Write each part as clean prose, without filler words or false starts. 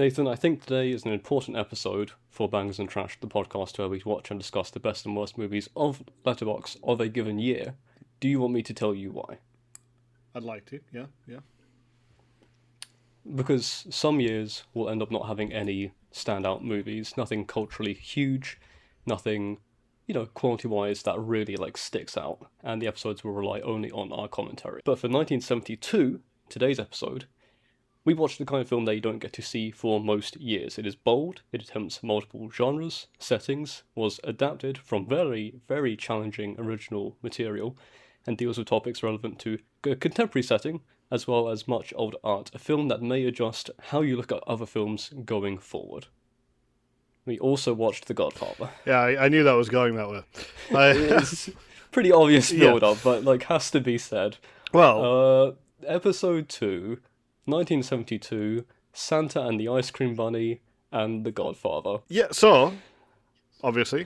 Nathan, I think today is an important episode for Bangers and Trash, the podcast where we watch and discuss the best and worst movies of Letterboxd of a given year. Do you want me to tell you why? I'd like to, yeah. Because some years will end up not having any standout movies, nothing culturally huge, nothing, quality-wise that really, sticks out, and the episodes will rely only on our commentary. But for 1972, today's episode, we watched the kind of film that you don't get to see for most years. It is bold, it attempts multiple genres, settings, was adapted from very, very challenging original material, and deals with topics relevant to a contemporary setting, as well as much old art. A film that may adjust how you look at other films going forward. We also watched The Godfather. Yeah, I knew that was going that way. It's pretty obvious build-up, but has to be said. Well, Episode 2, 1972, Santa and the Ice Cream Bunny, and The Godfather. Yeah, so, obviously,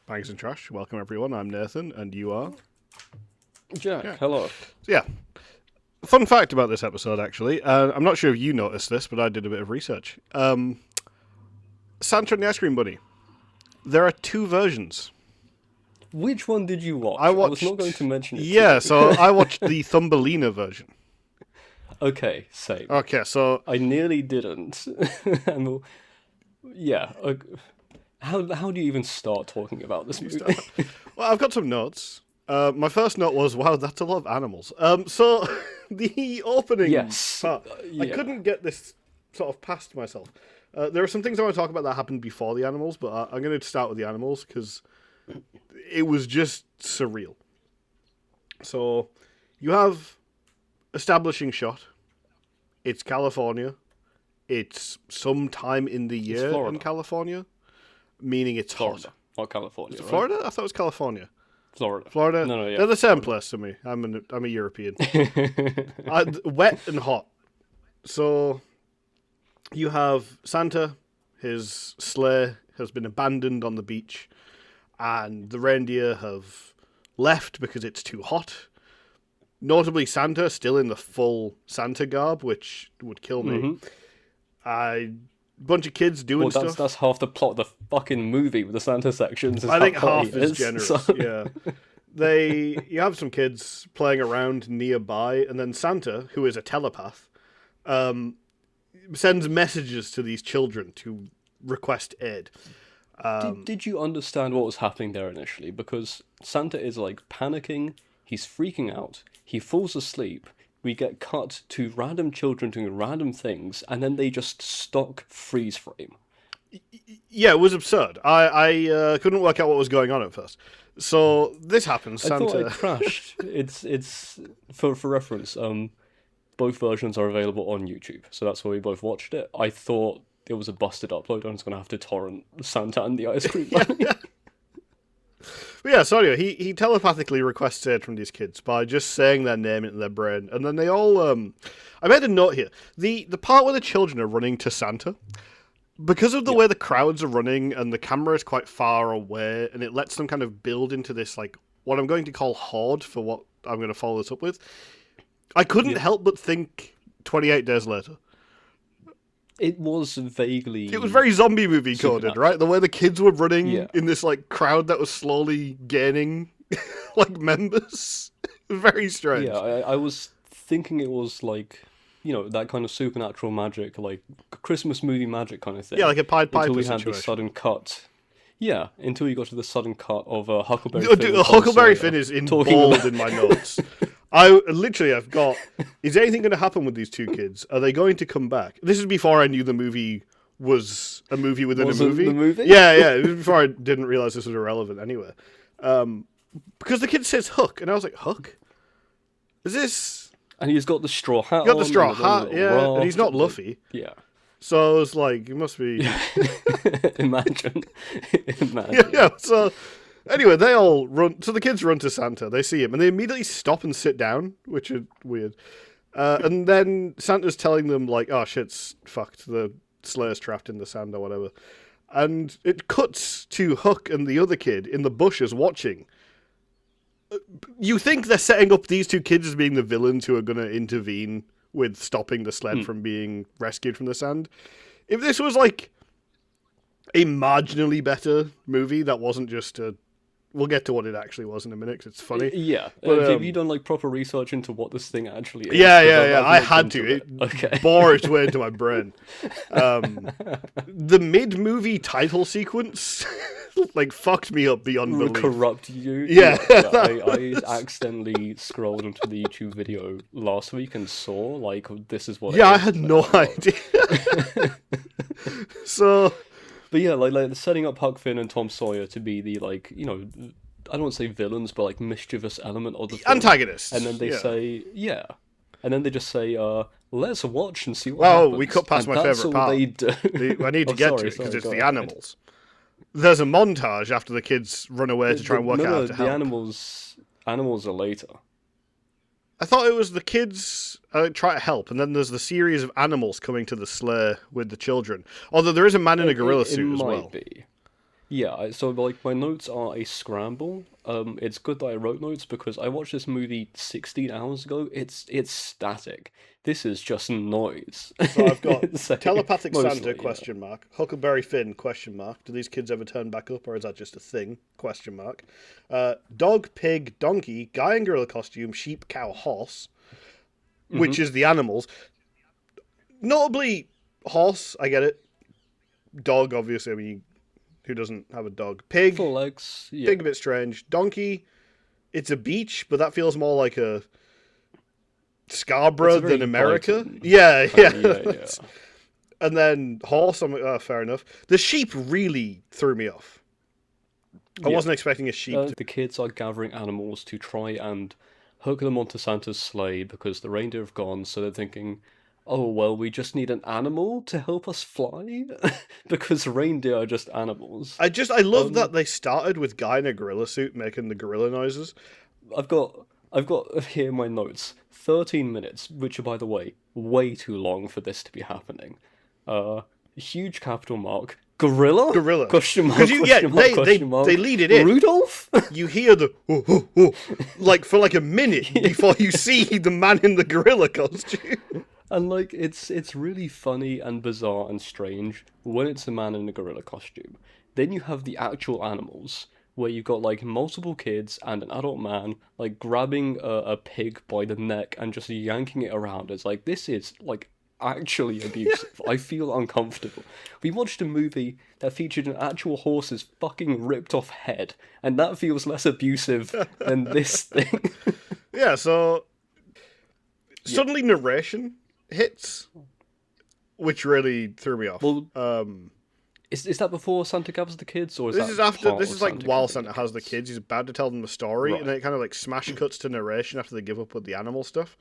Bangers and Trash, welcome everyone, I'm Nathan, and you are? Jack, hello. Yeah. Fun fact about this episode, actually, I'm not sure if you noticed this, but I did a bit of research. Santa and the Ice Cream Bunny. There are two versions. Which one did you watch? I was not going to mention it. Yeah, so I watched the Thumbelina version. Okay, same. Okay, so... I nearly didn't. How do you even start talking about this movie? Well, I've got some notes. My first note was, wow, that's a lot of animals. So, the opening part, I couldn't get this sort of past myself. There are some things I want to talk about that happened before the animals, but I'm going to start with the animals, because it was just surreal. So, you have establishing shot. It's California. It's sometime in the year in California, meaning it's Florida, hot. Not California. Is it Florida? I thought it was California. Florida. No, yeah. They're the same place to me. I'm a European. Wet and hot. So you have Santa. His sleigh has been abandoned on the beach, and the reindeer have left because it's too hot. Notably, Santa still in the full Santa garb, which would kill me. Mm-hmm. Bunch of kids doing stuff. That's half the plot of the fucking movie with the Santa sections. I think half is generous. So. Yeah, you have some kids playing around nearby, and then Santa, who is a telepath, sends messages to these children to request aid. Did you understand what was happening there initially? Because Santa is panicking, he's freaking out, he falls asleep. We get cut to random children doing random things, and then they just stock freeze frame. Yeah, it was absurd. I couldn't work out what was going on at first. So this happens. Santa... I thought it crashed. It's for reference. Both versions are available on YouTube, so that's where we both watched it. I thought it was a busted upload. I was going to have to torrent Santa and the Ice Cream Bunny. But yeah, so anyway, he telepathically requests aid from these kids by just saying their name into their brain, and then they all, I made a note here. The part where the children are running to Santa, because of the way the crowds are running, and the camera is quite far away, and it lets them kind of build into this, what I'm going to call horde for what I'm going to follow this up with, I couldn't help but think 28 Days Later. It was vaguely... It was very zombie movie coded, right? The way the kids were running in this, crowd that was slowly gaining, members. Very strange. Yeah, I was thinking it was, that kind of supernatural magic, Christmas movie magic kind of thing. Yeah, like a Pied Piper Until we situation. had the sudden cut. Yeah, until you got to the sudden cut of Huckleberry Finn. Huckleberry Finn is in bold in my notes. I've got, is anything going to happen with these two kids? Are they going to come back? This is before I knew the movie was a movie within a movie. The movie? Yeah. It was before I didn't realize this was irrelevant anyway. Because the kid says Hook, and I was like, Hook? Is this... And he's got the straw hat on. He's got the straw hat, yeah, and he's not Luffy. Yeah. So I was like, it must be... Imagine. Yeah, so... Anyway, they all run... So the kids run to Santa. They see him, and they immediately stop and sit down, which is weird. And then Santa's telling them, oh, shit's fucked. The sleigh's trapped in the sand or whatever. And it cuts to Hook and the other kid in the bushes watching. You think they're setting up these two kids as being the villains who are going to intervene with stopping the sled from being rescued from the sand. If this was like a marginally better movie that wasn't just a... We'll get to what it actually was in a minute, 'cause it's funny. Yeah. But, have you done like proper research into what this thing actually is? Yeah. I had to. It bore its way into my brain. The mid-movie title sequence like fucked me up beyond belief. Corrupt you. Yeah. I accidentally scrolled into the YouTube video last week and saw like this is what. Yeah, I had no idea. So. But yeah, like setting up Huck Finn and Tom Sawyer to be the like, you know, I don't want to say villains, but like mischievous element of the film. Antagonists. And then they say, yeah. And then they just say, let's watch and see what happens. Well, we cut past my favourite part. They do. I need to get to it because it's the animals. There's a montage after the kids run away to try and work out how to help. The animals are later. I thought it was the kids try to help, and then there's the series of animals coming to the sleigh with the children. Although there is a man in a gorilla suit as well. It might be. Yeah, so like my notes are a scramble. It's good that I wrote notes because I watched this movie 16 hours ago. It's static. This is just noise. So I've got So, telepathic mostly, Santa, question mark. Huckleberry Finn, question mark. Do these kids ever turn back up, or is that just a thing? Question mark. Dog, pig, donkey, guy in gorilla costume, sheep, cow, horse, which is the animals. Notably, horse, I get it. Dog, obviously, I mean, who doesn't have a dog? Pig, 4 legs. Yeah. pig a bit strange. Donkey, it's a beach, but that feels more like a Scarborough than America. Yeah. And then horse, I'm like, oh, fair enough. The sheep really threw me off. I wasn't expecting a sheep. The kids are gathering animals to try and hook them onto Santa's sleigh because the reindeer have gone, so they're thinking, oh, well, we just need an animal to help us fly? Because reindeer are just animals. I love that they started with guy in a gorilla suit making the gorilla noises. I've got here in my notes 13 minutes, which are, by the way, way too long for this to be happening. Huge capital mark. Gorilla? Question mark, question mark. They lead it in. Rudolph? You hear the like for like a minute before you see the man in the gorilla costume. And like it's really funny and bizarre and strange when it's a man in a gorilla costume. Then you have the actual animals, where you've got like multiple kids and an adult man like grabbing a pig by the neck and just yanking it around. It's like, this is like actually abusive. I feel uncomfortable. We watched a movie that featured an actual horse's fucking ripped off head, and that feels less abusive than this thing. Yeah, so suddenly narration hits, which really threw me off. Well, is that before Santa gathers the kids, or is this that is after? This is Santa like while gathering Santa has the kids. He's about to tell them the story, and then it kind of like smash cuts to narration after they give up with the animal stuff,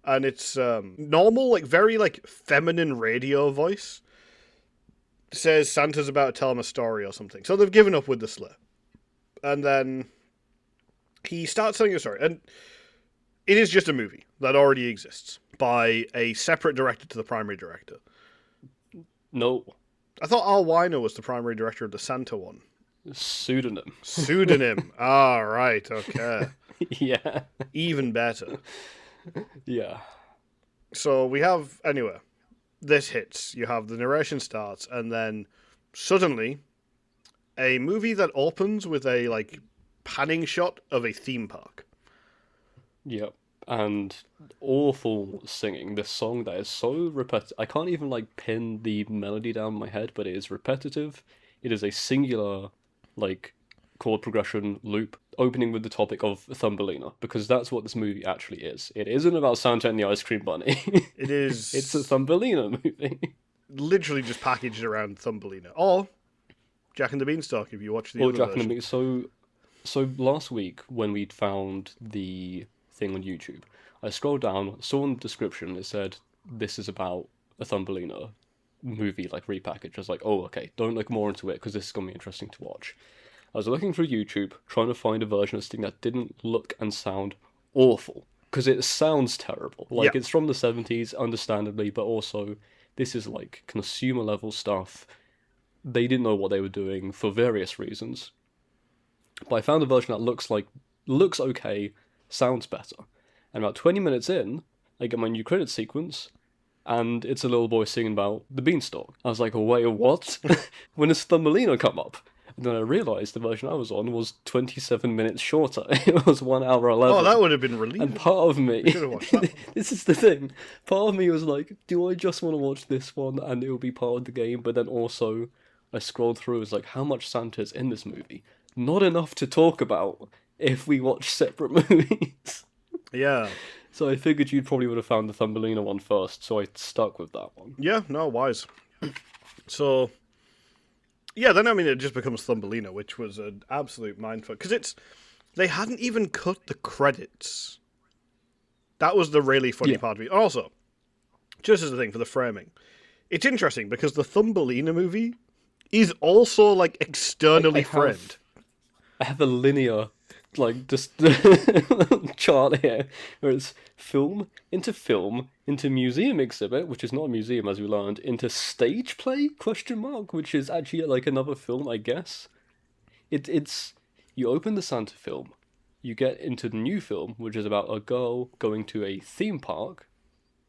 and it's normal, like very like feminine radio voice. Says Santa's about to tell him a story or something, so they've given up with the sleigh, and then he starts telling a story, and it is just a movie that already exists by a separate director to the primary director. No. I thought Al Weiner was the primary director of the Santa one. Pseudonym. Ah, right, okay. Yeah. Even better. Yeah. So we have, anyway, this hits. You have the narration starts, and then suddenly a movie that opens with a, like, panning shot of a theme park. Yep. And awful singing. This song that is so repetitive. I can't even like pin the melody down in my head, but it is repetitive. It is a singular like chord progression loop, opening with the topic of Thumbelina, because that's what this movie actually is. It isn't about Santa and the Ice Cream Bunny. It is. It's a Thumbelina movie. Literally just packaged around Thumbelina. Or Jack and the Beanstalk, if you watch the other Jack version. and the Beanstalk. So last week, when we'd found the thing on YouTube, I scrolled down, saw in the description, it said, this is about a Thumbelina movie, like, repackaged. I was like, oh, okay, don't look more into it, because this is going to be interesting to watch. I was looking through YouTube, trying to find a version of this thing that didn't look and sound awful, because it sounds terrible. Like, It's from the 70s, understandably, but also, this is, like, consumer-level stuff. They didn't know what they were doing for various reasons. But I found a version that looks okay, sounds better. And about 20 minutes in, I get my new credit sequence, and it's a little boy singing about the beanstalk. I was like, wait, what? When does Thumbelina come up? And then I realised the version I was on was 27 minutes shorter. It was 1 hour 11. Oh, that would have been relieving. And part of me, We should have watched that one. this is the thing, part of me was like, do I just want to watch this one and it will be part of the game? But then also, I scrolled through, it's like, how much Santa's in this movie? Not enough to talk about if we watch separate movies. Yeah. So I figured you probably would have found the Thumbelina one first, so I stuck with that one. Yeah, no, wise. So, yeah, then I mean it just becomes Thumbelina, which was an absolute mindfuck. Because they hadn't even cut the credits. That was the really funny part of it. Also, just as a thing for the framing, it's interesting because the Thumbelina movie is also, like, externally framed. I have a linear, like, just chart here, where it's film, into museum exhibit, which is not a museum as we learned, into stage play, ? Which is actually like another film, I guess. It's, you open the Santa film, you get into the new film, which is about a girl going to a theme park,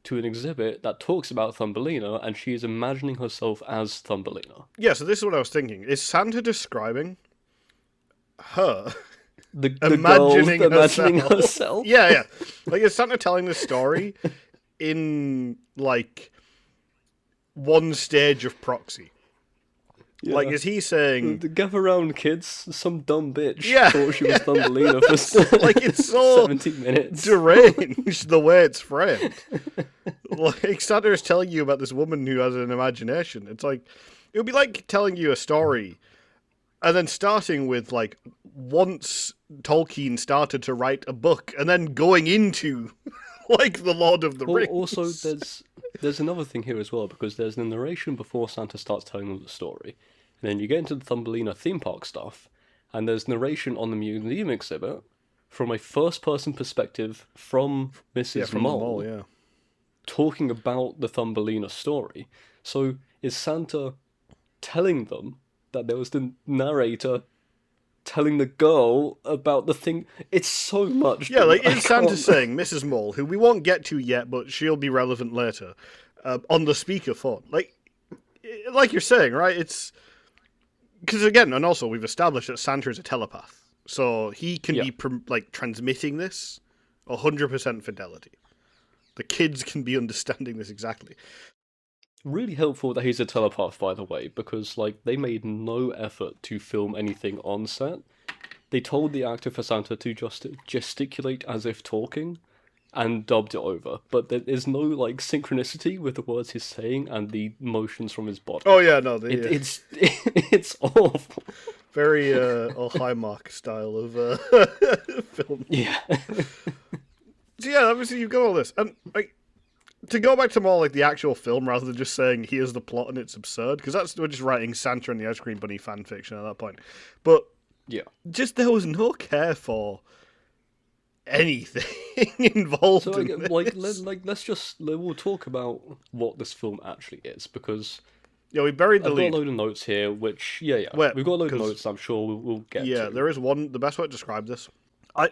to an exhibit that talks about Thumbelina, and she is imagining herself as Thumbelina. Yeah, so this is what I was thinking. Is Santa describing her the imagining herself? Yeah. Like, is Santa telling the story in, like, one stage of proxy? Yeah. Like, is he saying... Gather around, kids. Some dumb bitch thought she was Thumbelina for like, it's so 70 minutes. deranged the way it's framed. Like, Santa is telling you about this woman who has an imagination. It's like... It would be like telling you a story and then starting with, like, once Tolkien started to write a book and then going into, like, The Lord of the Rings. Also, there's another thing here as well, because there's the narration before Santa starts telling them the story. And then you get into the Thumbelina theme park stuff, and there's narration on the museum exhibit from a first-person perspective from Mrs. Mole, talking about the Thumbelina story. So is Santa telling them that there was the narrator telling the girl about the thing? It's so much. Yeah, like, it's Santa saying Mrs. Mole, who we won't get to yet, but she'll be relevant later, on the speakerphone. Like you're saying, right? It's... Because, again, and also we've established that Santa is a telepath. So he can be, transmitting this 100% fidelity. The kids can be understanding this exactly. Really helpful that he's a telepath, by the way, because, like, they made no effort to film anything on set. They told the actor for Santa to just gesticulate as if talking, and dubbed it over. But there is no, like, synchronicity with the words he's saying and the motions from his body. Oh, yeah, no. It's awful. Very Hallmark style of film. Yeah. So, yeah, obviously you've got all this. And, like, to go back to more, like, the actual film rather than just saying, here's the plot and it's absurd, because we're just writing Santa and the Ice Cream Bunny fan fiction at that point. But, yeah, just there was no care for anything involved in this. We'll talk about what this film actually is, because... Yeah, we buried the lead. I've got a load of notes here, which, we've got a load of notes I'm sure we'll get to. Yeah, there is one, the best way to describe this.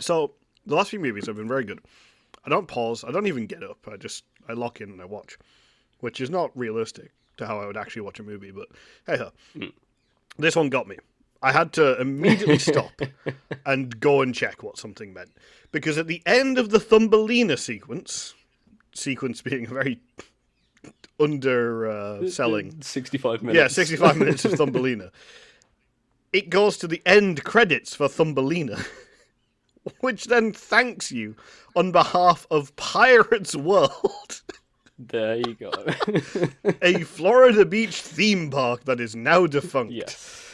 So, the last few movies have been very good. I don't pause, I don't even get up, I lock in and I watch, which is not realistic to how I would actually watch a movie, but hey-ho. This one got me. I had to immediately stop and go and check what something meant. Because at the end of the Thumbelina sequence being a very underselling... 65 minutes. Yeah, 65 minutes of Thumbelina. It goes to the end credits for Thumbelina, which then thanks you on behalf of Pirates World. There you go. A Florida Beach theme park that is now defunct. Yes.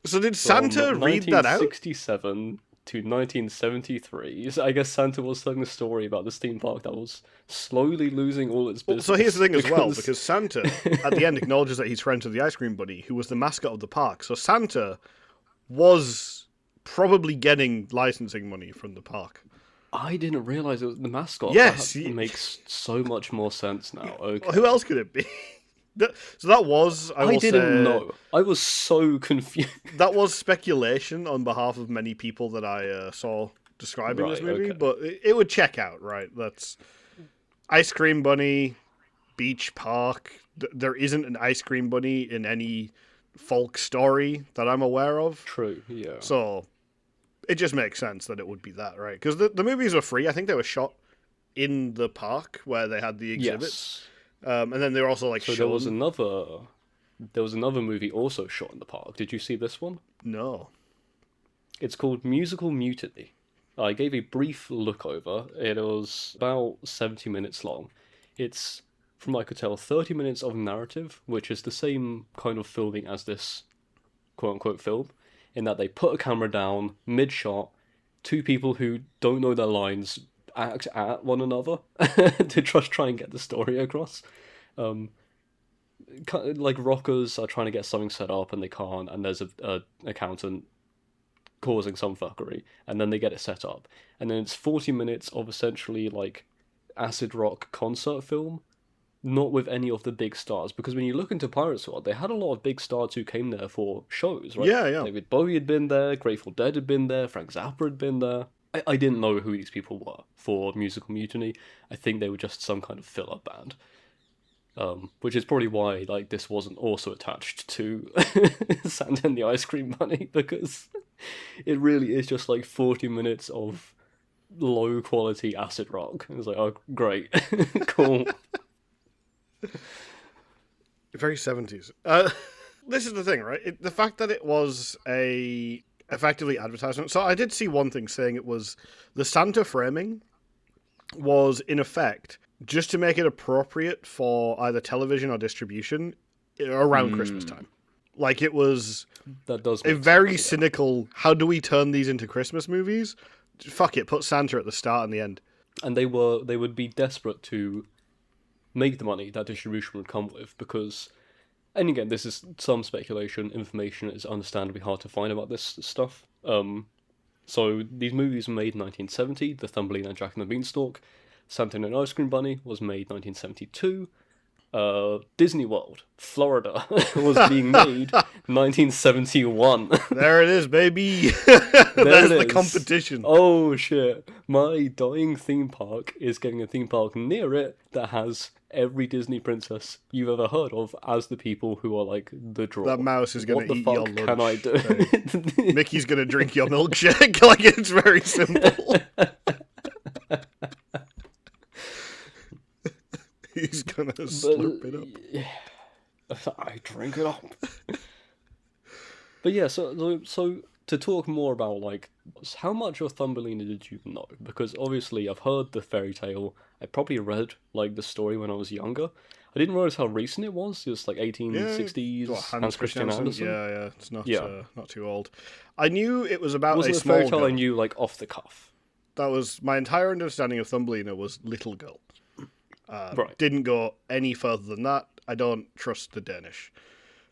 So did Santa read that out? 1967 to 1973. So I guess Santa was telling the story about this theme park that was slowly losing all its business. So here's the thing as well, because Santa, at the end, acknowledges that he's friends with the Ice Cream Bunny, who was the mascot of the park. So Santa was probably getting licensing money from the park. I didn't realise it was the mascot. Yes. That makes so much more sense now. Okay. Well, who else could it be? So that was, I didn't know. I was so confused. That was speculation on behalf of many people that I saw describing this movie, but it would check out, right? That's Ice Cream Bunny, beach park. There isn't an ice cream bunny in any folk story that I'm aware of. True, yeah. So it just makes sense that it would be that, right? Because the movies were free. I think they were shot in the park where they had the exhibits. Yes. And then they were also shown. There was another movie also shot in the park. Did you see this one? No. It's called Musical Mutiny. I gave a brief look over. It was about 70 minutes long. It's, from what I could tell, 30 minutes of narrative, which is the same kind of filming as this quote-unquote film, in that they put a camera down, mid-shot, two people who don't know their lines act at one another to try and get the story across. Rockers are trying to get something set up and they can't, and there's a accountant causing some fuckery, and then they get it set up, and then it's 40 minutes of essentially acid rock concert film, not with any of the big stars, because when you look into Pirates World, they had a lot of big stars who came there for shows, right? Yeah. David Bowie had been there, Grateful Dead had been there, Frank Zappa had been there. I didn't know who these people were for Musical Mutiny. I think they were just some kind of filler band. Which is probably why this wasn't also attached to Santa and the Ice Cream Bunny, because it really is just 40 minutes of low quality acid rock. It's oh great. Cool. Very 70s. This is the thing, right? The fact that it was a effectively advertisement. So I did see one thing saying it was the Santa framing was in effect just to make it appropriate for either television or distribution around Christmas time. It was that does a very cynical, how do we turn these into Christmas movies? Fuck it, put Santa at the start and the end. And they would be desperate to make the money that distribution would come with, because, and again, this is some speculation, information is understandably hard to find about this stuff. So these movies were made in 1970, The Thumbelina and Jack and the Beanstalk. Santa and an Ice Cream Bunny was made 1972. Disney World, Florida, was being made 1971. There it is, baby. There's the competition. Oh shit. My dying theme park is getting a theme park near it that has every Disney princess you've ever heard of as the people who are the draw. That mouse is going to eat your lunch. What the fuck can I do? Mickey's going to drink your milkshake. It's very simple. He's gonna slurp it up. I drink it up. But yeah, so to talk more about how much of Thumbelina did you know? Because obviously I've heard the fairy tale. I probably read the story when I was younger. I didn't realize how recent it was. It was 1860s. Hans Christian Andersen. Yeah, it's not too old. I knew it was about a small fairy tale girl. I knew off the cuff. That was my entire understanding of Thumbelina was little girl. Right. Didn't go any further than that. I don't trust the Danish.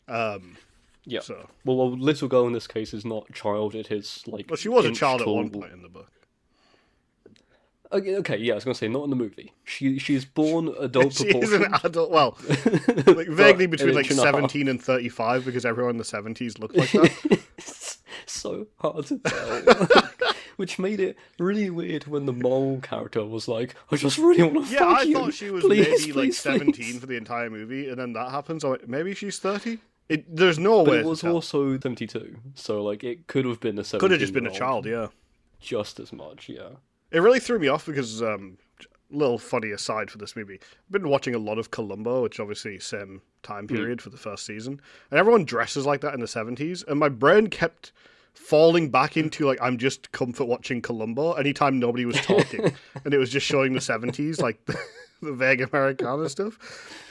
Yeah. So. Well, little girl in this case is not child. It is Well, she was a child at one point in the book. Okay, yeah, I was gonna say not in the movie. She is born adult she proportion. She is an adult. Well, vaguely between 17 and 35 because everyone in the 70s looked like that. It's so hard to tell. Which made it really weird when the mole character was I just really want to fuck you. Yeah, I thought she was maybe 17 for the entire movie, and then that happens. Maybe she's 30? There's no way. But it was also 72, so it could have been a 17. Could have just been a child, yeah. Just as much, yeah. It really threw me off because, little funny aside for this movie, I've been watching a lot of Columbo, which obviously same time period for the first season, and everyone dresses like that in the 70s, and my brain kept falling back into I'm just comfort watching Columbo anytime nobody was talking and it was just showing the 70s the vague Americana stuff,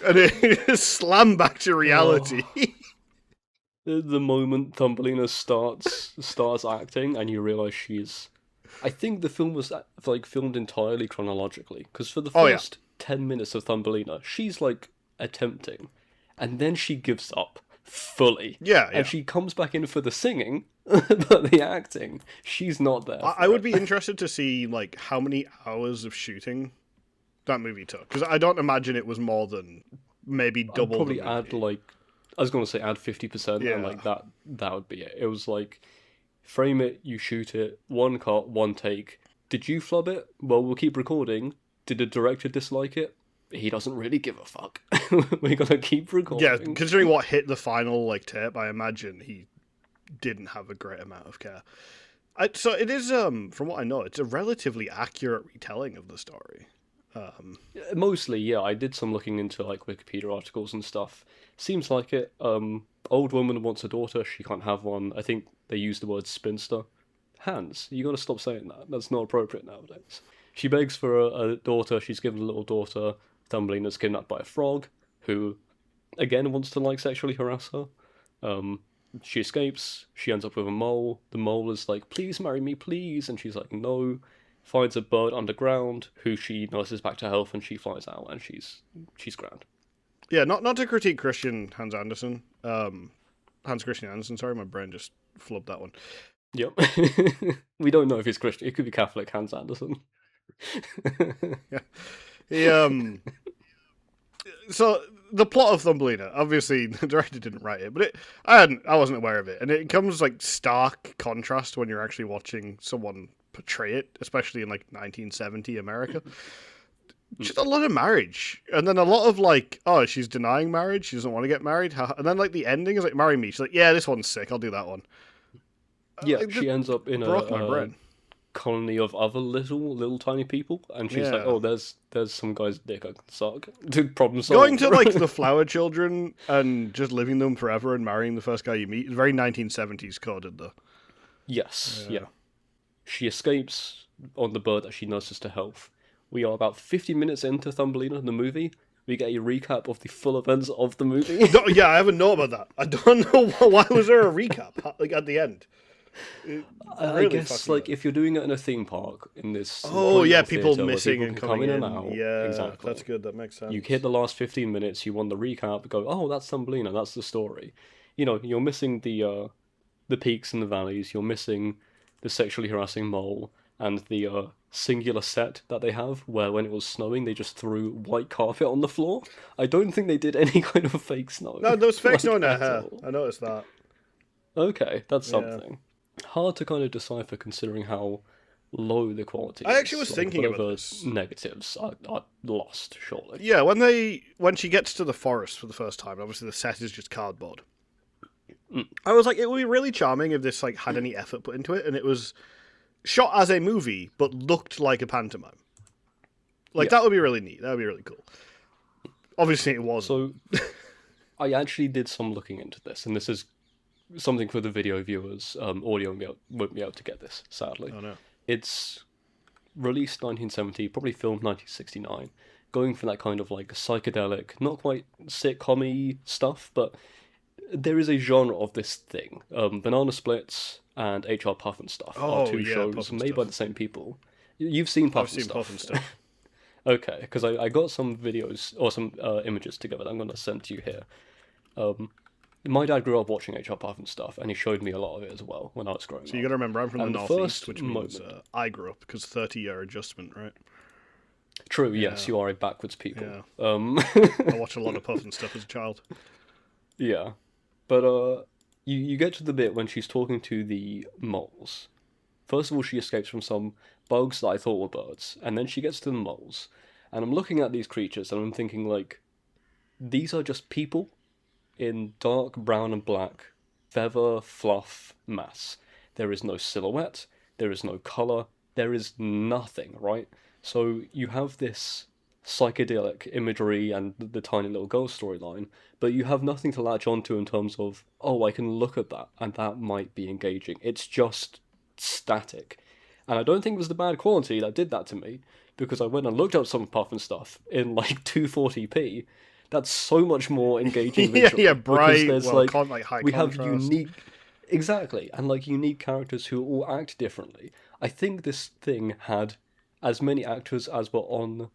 and it just slammed back to reality. The moment Thumbelina starts acting and you realise I think the film was filmed entirely chronologically, because for the first 10 minutes of Thumbelina she's attempting, and then she gives up fully. Yeah. And she comes back in for the singing, but the acting, she's not there. I would be interested to see how many hours of shooting that movie took, because I don't imagine it was more than maybe double. I'd probably add I was going to say add 50%, and that would be it. It was frame it, you shoot it, one cut, one take. Did you flub it? Well, we'll keep recording. Did the director dislike it? he doesn't really give a fuck. We're gonna keep recording. Yeah, considering what hit the final tape, I imagine he didn't have a great amount of care. So it is, from what I know, it's a relatively accurate retelling of the story. Mostly, yeah. I did some looking into like Wikipedia articles and stuff. Seems like it. Old woman wants a daughter. She can't have one. I think they use the word spinster. Hans, you gotta stop saying that. That's not appropriate nowadays. She begs for a daughter. She's given a little daughter. Thumbelina's kidnapped by a frog, who, again, wants to like sexually harass her. She escapes. She ends up with a mole. The mole is like, "Please marry me, please," and she's like, "No." Finds a bird underground, who she nurses back to health, and she flies out, and she's grand. Yeah, not to critique Hans Christian Andersen. Sorry, my brain just flubbed that one. Yep. We don't know if he's Christian. It could be Catholic Hans Andersen. Yeah. He, so the plot of Thumbelina, obviously the director didn't write it, but I wasn't aware of it, and it comes like stark contrast when you're actually watching someone portray it, especially in like 1970 America. Just a lot of marriage, and then a lot of like, oh, she's denying marriage, she doesn't want to get married, and then like the ending is like, marry me. She's like, yeah, this one's sick, I'll do that one. Yeah, like, she ends up in a colony of other little tiny people, and she's like, oh, there's some guy's dick I can suck. Problem solved. Going to like the flower children and just living them forever and marrying the first guy you meet is very 1970s coded, though. Yes, yeah. She escapes on the bird that she nurses to health. We are about 50 minutes into Thumbelina, the movie. We get a recap of the full events of the movie. No, yeah, I haven't known about that. I don't know why was there a recap like at the end. I guess like if you're doing it in a theme park in this. Oh yeah, people theater, missing people and come coming in and out. Yeah, exactly. That's good. That makes sense. You hit the last 15 minutes. You want the recap. Go. Oh, that's Thumbelina. That's the story. You know, you're missing the peaks and the valleys. You're missing the sexually harassing mole and the singular set that they have, where when it was snowing, they just threw white carpet on the floor. I don't think they did any kind of fake snow. No, there was fake snow in their hair. I noticed that. Okay, that's something. Hard to kind of decipher considering how low the quality is. I actually was thinking about this. Negatives are lost, surely. Yeah, when she gets to the forest for the first time, obviously the set is just cardboard. I was like, it would be really charming if this like had any effort put into it, and it was shot as a movie but looked like a pantomime. Like that would be really neat. That would be really cool. Obviously, it wasn't. So, I actually did some looking into this, and this is something for the video viewers. Audio won't be able to get this, sadly. Oh no. It's released 1970, probably filmed 1969, going for that kind of like psychedelic, not quite sitcom-y stuff, but there is a genre of this thing. Banana Splits and HR Puff and Stuff are two shows made by the same people. You've seen Puff and Stuff. I've seen Puff and Stuff. Okay, because I got some videos or some images together that I'm going to send to you here. My dad grew up watching HR Puff and Stuff, and he showed me a lot of it as well when I was growing up. So you got to remember, I'm from the Northeast, which means I grew up, because 30-year adjustment, right? True, yes, you are a backwards people. Yeah. I watched a lot of Puff and Stuff as a child. Yeah. But you get to the bit when she's talking to the moles. First of all, she escapes from some bugs that I thought were birds, and then she gets to the moles. And I'm looking at these creatures, and I'm thinking, like, these are just people in dark brown and black feather fluff mass. There is no silhouette, there is no colour, there is nothing, right? So you have this psychedelic imagery and the tiny little girl storyline, but you have nothing to latch onto in terms of, oh, I can look at that and that might be engaging. It's just static. And I don't think it was the bad quality that did that to me, because I went and looked up some Puff and Stuff in like 240p. That's so much more engaging visually. Bright, high we contrast. Have unique, exactly, and like unique characters who all act differently. I think this thing had as many actors as were on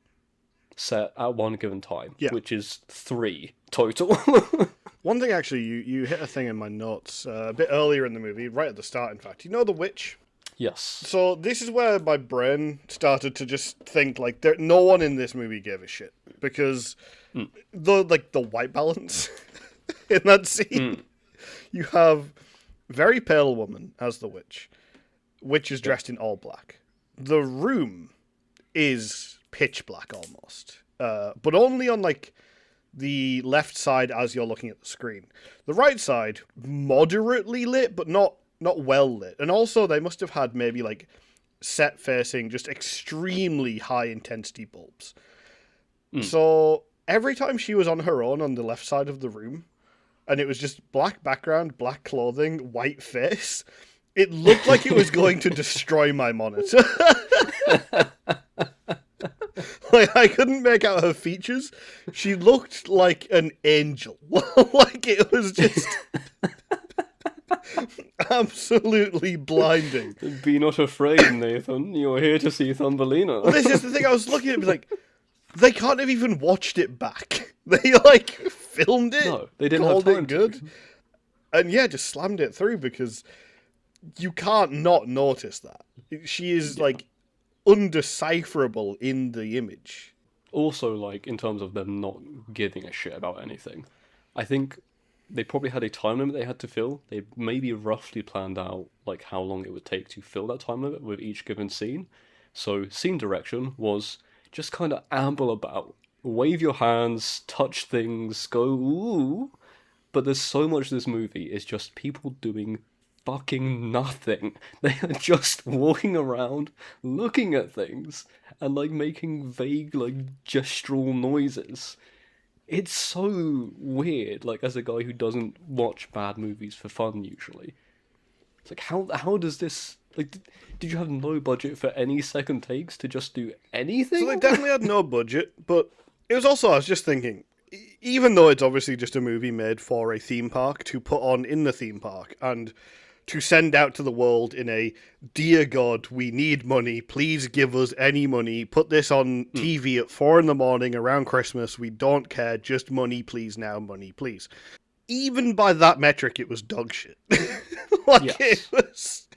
set at one given time, which is 3 total. One thing, actually, you hit a thing in my notes a bit earlier in the movie, right at the start, in fact. You know the witch? Yes. So this is where my brain started to just think, like, no one in this movie gave a shit. Because the white balance in that scene, you have very pale woman as the witch. Witch is dressed in all black. The room is pitch black almost. but only on like the left side as you're looking at the screen. The right side, moderately lit, but not well lit. And also, they must have had maybe like set-facing, just extremely high-intensity bulbs. So every time she was on her own on the left side of the room, and it was just black background, black clothing, white face, it looked like it was going to destroy my monitor. Like, I couldn't make out her features. She looked like an angel. Like, it was just absolutely blinding. Be not afraid, Nathan. You're here to see Thumbelina. Well, this is the thing. I was looking at it, like, they can't have even watched it back. They, like, filmed it, no, they didn't called have time it good, and yeah, just slammed it through because you can't not notice that. She is, like, undecipherable in the image. Also, like, in terms of them not giving a shit about anything, I think they probably had a time limit they had to fill. They maybe roughly planned out, like, how long it would take to fill that time limit with each given scene. So, scene direction was just kind of amble about. Wave your hands, touch things, go, ooh. But there's so much of this movie is just people doing fucking nothing. They are just walking around, looking at things, and, like, making vague, like, gestural noises. It's so weird, like, as a guy who doesn't watch bad movies for fun, usually. It's like, how does this... Like, did you have no budget for any second takes to just do anything? So they definitely had no budget, but it was also, I was just thinking, even though it's obviously just a movie made for a theme park to put on in the theme park, and to send out to the world in a, dear God, we need money, please give us any money, put this on TV at 4 a.m. around Christmas, we don't care, just money please now, money please. Even by that metric, it was dog shit. Like, yes. It was...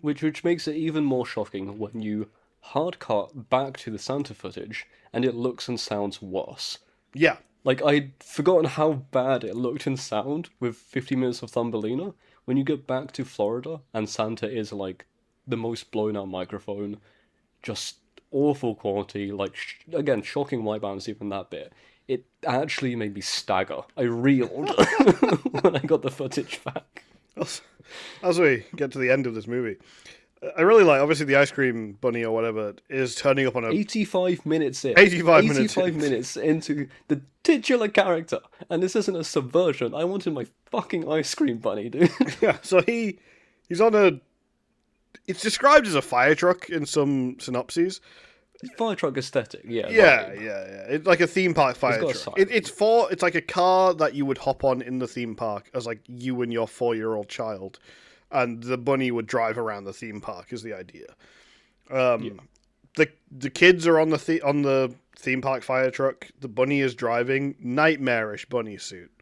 Which makes it even more shocking when you hard cut back to the Santa footage, and it looks and sounds worse. Yeah. Like, I'd forgotten how bad it looked and sound with 50 minutes of Thumbelina. When you get back to Florida, and Santa is, like, the most blown-out microphone, just awful quality, like, again, shocking white balance even that bit, it actually made me stagger. I reeled when I got the footage back. As we get to the end of this movie, I really like, obviously, the ice cream bunny or whatever is turning up on a... 85 minutes in. 85 minutes into the titular character. And this isn't a subversion. I wanted my fucking ice cream bunny, dude. Yeah, so he's on a... It's described as a fire truck in some synopses. Fire truck aesthetic, yeah. Yeah. It's like a theme park fire truck. It's like a car that you would hop on in the theme park as, like, you and your 4-year-old child. And the bunny would drive around the theme park is the idea. The kids are on the theme park fire truck. The bunny is driving. Nightmarish bunny suit.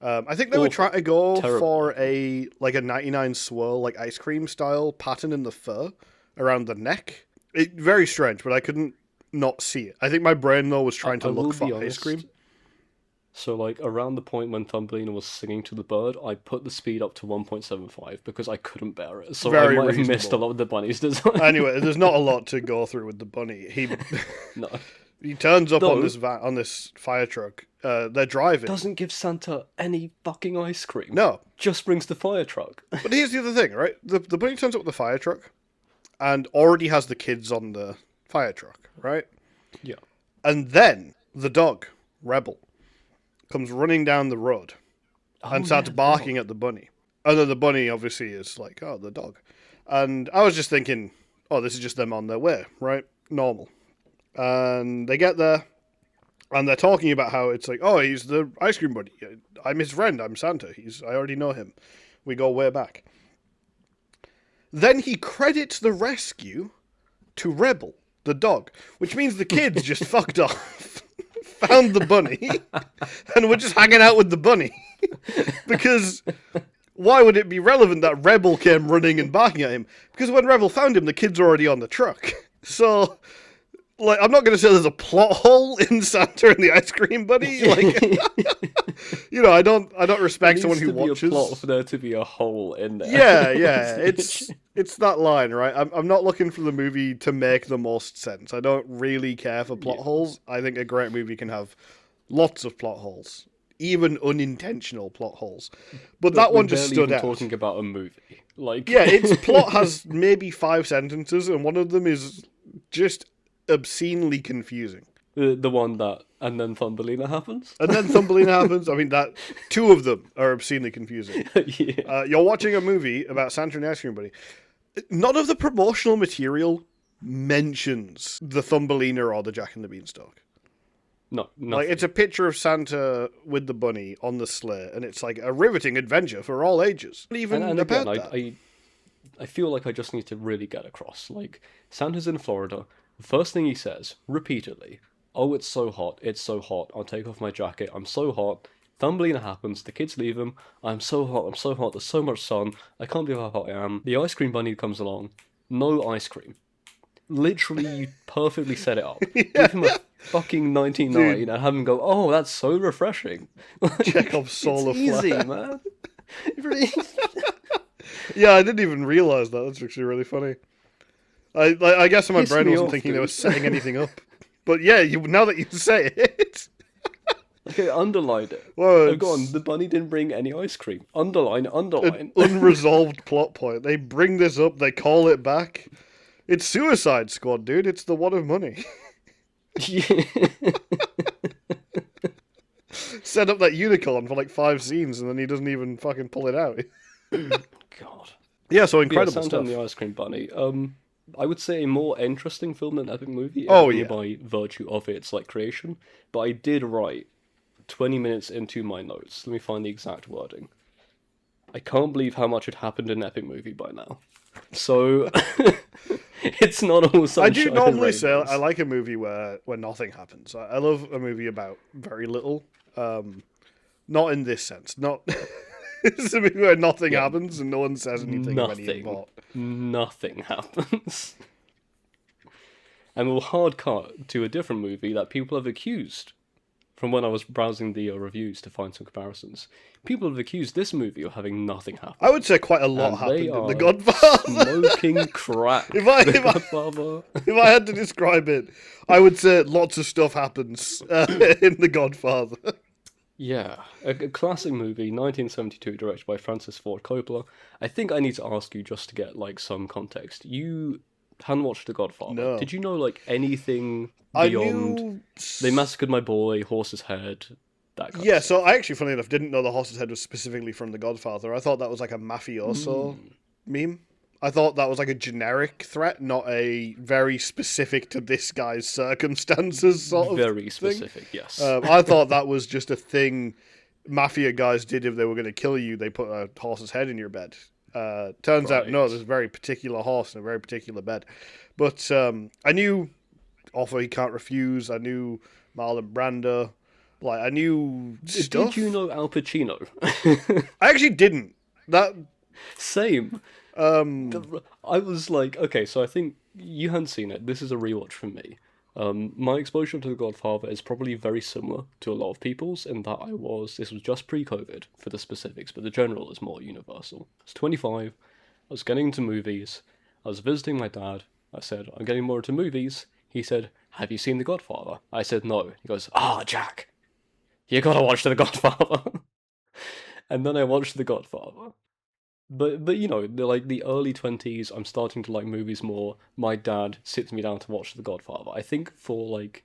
I think they were trying to go for a 99 swirl, like ice cream style pattern in the fur around the neck. Very strange, but I couldn't not see it. I think my brain though was trying to look for ice cream. So, like, around the point when Thumbelina was singing to the bird, I put the speed up to 1.75 because I couldn't bear it. So I might have missed a lot of the bunny's design. Anyway, there's not a lot to go through with the bunny. No. He turns up on this fire truck. They're driving. Doesn't give Santa any fucking ice cream. No. Just brings the fire truck. But here's the other thing, right? The bunny turns up with the fire truck and already has the kids on the fire truck, right? Yeah. And then the dog, Rebel, comes running down the road and starts barking at the bunny. And then the bunny obviously is like, oh, the dog. And I was just thinking, oh, this is just them on their way, right? Normal. And they get there and they're talking about how it's like, oh, he's the ice cream bunny. I'm his friend. I'm Santa. I already know him. We go way back. Then he credits the rescue to Rebel, the dog, which means the kids just fucked off. Found the bunny, and we're just hanging out with the bunny. Because why would it be relevant that Rebel came running and barking at him? Because when Rebel found him, the kids were already on the truck. So, like, I'm not going to say there's a plot hole in Santa and the ice cream bunny. Like, you know, I don't respect someone who watches. There needs to be a plot for there to be a hole in there. Yeah. It's that line, right? I'm not looking for the movie to make the most sense. I don't really care for plot Yeah. holes. I think a great movie can have lots of plot holes, even unintentional plot holes. But But that we're one just barely stood even out. talking about a movie. Like, Yeah, its plot has maybe 5 sentences, and one of them is just obscenely confusing. the one that, and then Thumbelina happens. And then Thumbelina happens. I mean, that two of them are obscenely confusing. Yeah. You're watching a movie about Santa and the Ice Cream Bunny. None of the promotional material mentions the Thumbelina or the Jack and the Beanstalk. No, Like, nothing. it's a picture of Santa with the bunny on the sleigh, and it's like a riveting adventure for all ages. Not even And again, about that. I feel like I just need to really get across. Like, Santa's in Florida. The first thing he says, repeatedly, oh, it's so hot, I'll take off my jacket, I'm so hot. Thumbelina happens, the kids leave him, I'm so hot, there's so much sun, I can't believe how hot I am. The ice cream bunny comes along, no ice cream. Literally, you perfectly set it up. Give him a fucking 99 Dude. and have him go, oh, that's so refreshing. Chekhov's solar It's easy, flare. man. It really is. Yeah, I didn't even realize that. That's actually really funny. I guess my Piss brain me wasn't off, thinking they dude. were setting anything up. But yeah, now that you say it, Okay, underline it. well, Oh, go on. The bunny didn't bring any ice cream. Underline, an underline. unresolved plot point. They bring this up, they call it back. It's Suicide Squad, dude. It's the one of money. Yeah. Set up that unicorn for like 5 scenes, and then he doesn't even fucking pull it out. God. Yeah, so Yeah, incredible Santa stuff. and the Ice Cream Bunny. I would say a more interesting film than Epic Movie. Oh, only yeah. by virtue of its like creation. But I did write 20 minutes into my notes. Let me find the exact wording. I can't believe how much had happened in Epic Movie by now. So it's not all I sunshine do and normally say rainbows. I like a movie where nothing happens. I love a movie about very little. Not in this sense. Not it's a movie where nothing Yeah. happens and no one says anything of any Nothing. import. Nothing happens. And we'll hard cut to a different movie that people have accused. From when I was browsing the reviews to find some comparisons, people have accused this movie of having nothing happen. I would say quite a lot And happened they in The are Godfather. smoking crack. If I- The if I- Godfather. If I had to describe it, I would say lots of stuff happens in The Godfather. Yeah, a classic movie, 1972, directed by Francis Ford Coppola. I think I need to ask you just to get like some context. You hadn't watched The Godfather. No. Did you know like anything I beyond knew. They Massacred My Boy, Horse's Head, that kind Yeah, of so I actually, funnily enough, didn't know the horse's head was specifically from The Godfather. I thought that was like a mafioso meme. I thought that was like a generic threat, not a very specific to this guy's circumstances sort of very thing. specific, yes. I thought that was just a thing mafia guys did if they were going to kill you. They put a horse's head in your bed. Turns out, no, Right. there's a very particular horse in a very particular bed. But I knew Offer He Can't Refuse. I knew Marlon Brando. Like, I knew stuff. Did you know Al Pacino? I actually didn't. That Same. um I was like, okay, so I think you hadn't seen it. This is a rewatch from me. My exposure to The Godfather is probably very similar to a lot of people's in that this was just pre-COVID for the specifics, but the general is more universal. I was 25, I was getting into movies, I was visiting my dad, I said, I'm getting more into movies. He said, have you seen The Godfather? I said, no. He goes, Jack, you gotta watch The Godfather. And then I watched The Godfather. But you know, the early 20s, I'm starting to like movies more. My dad sits me down to watch The Godfather. I think for like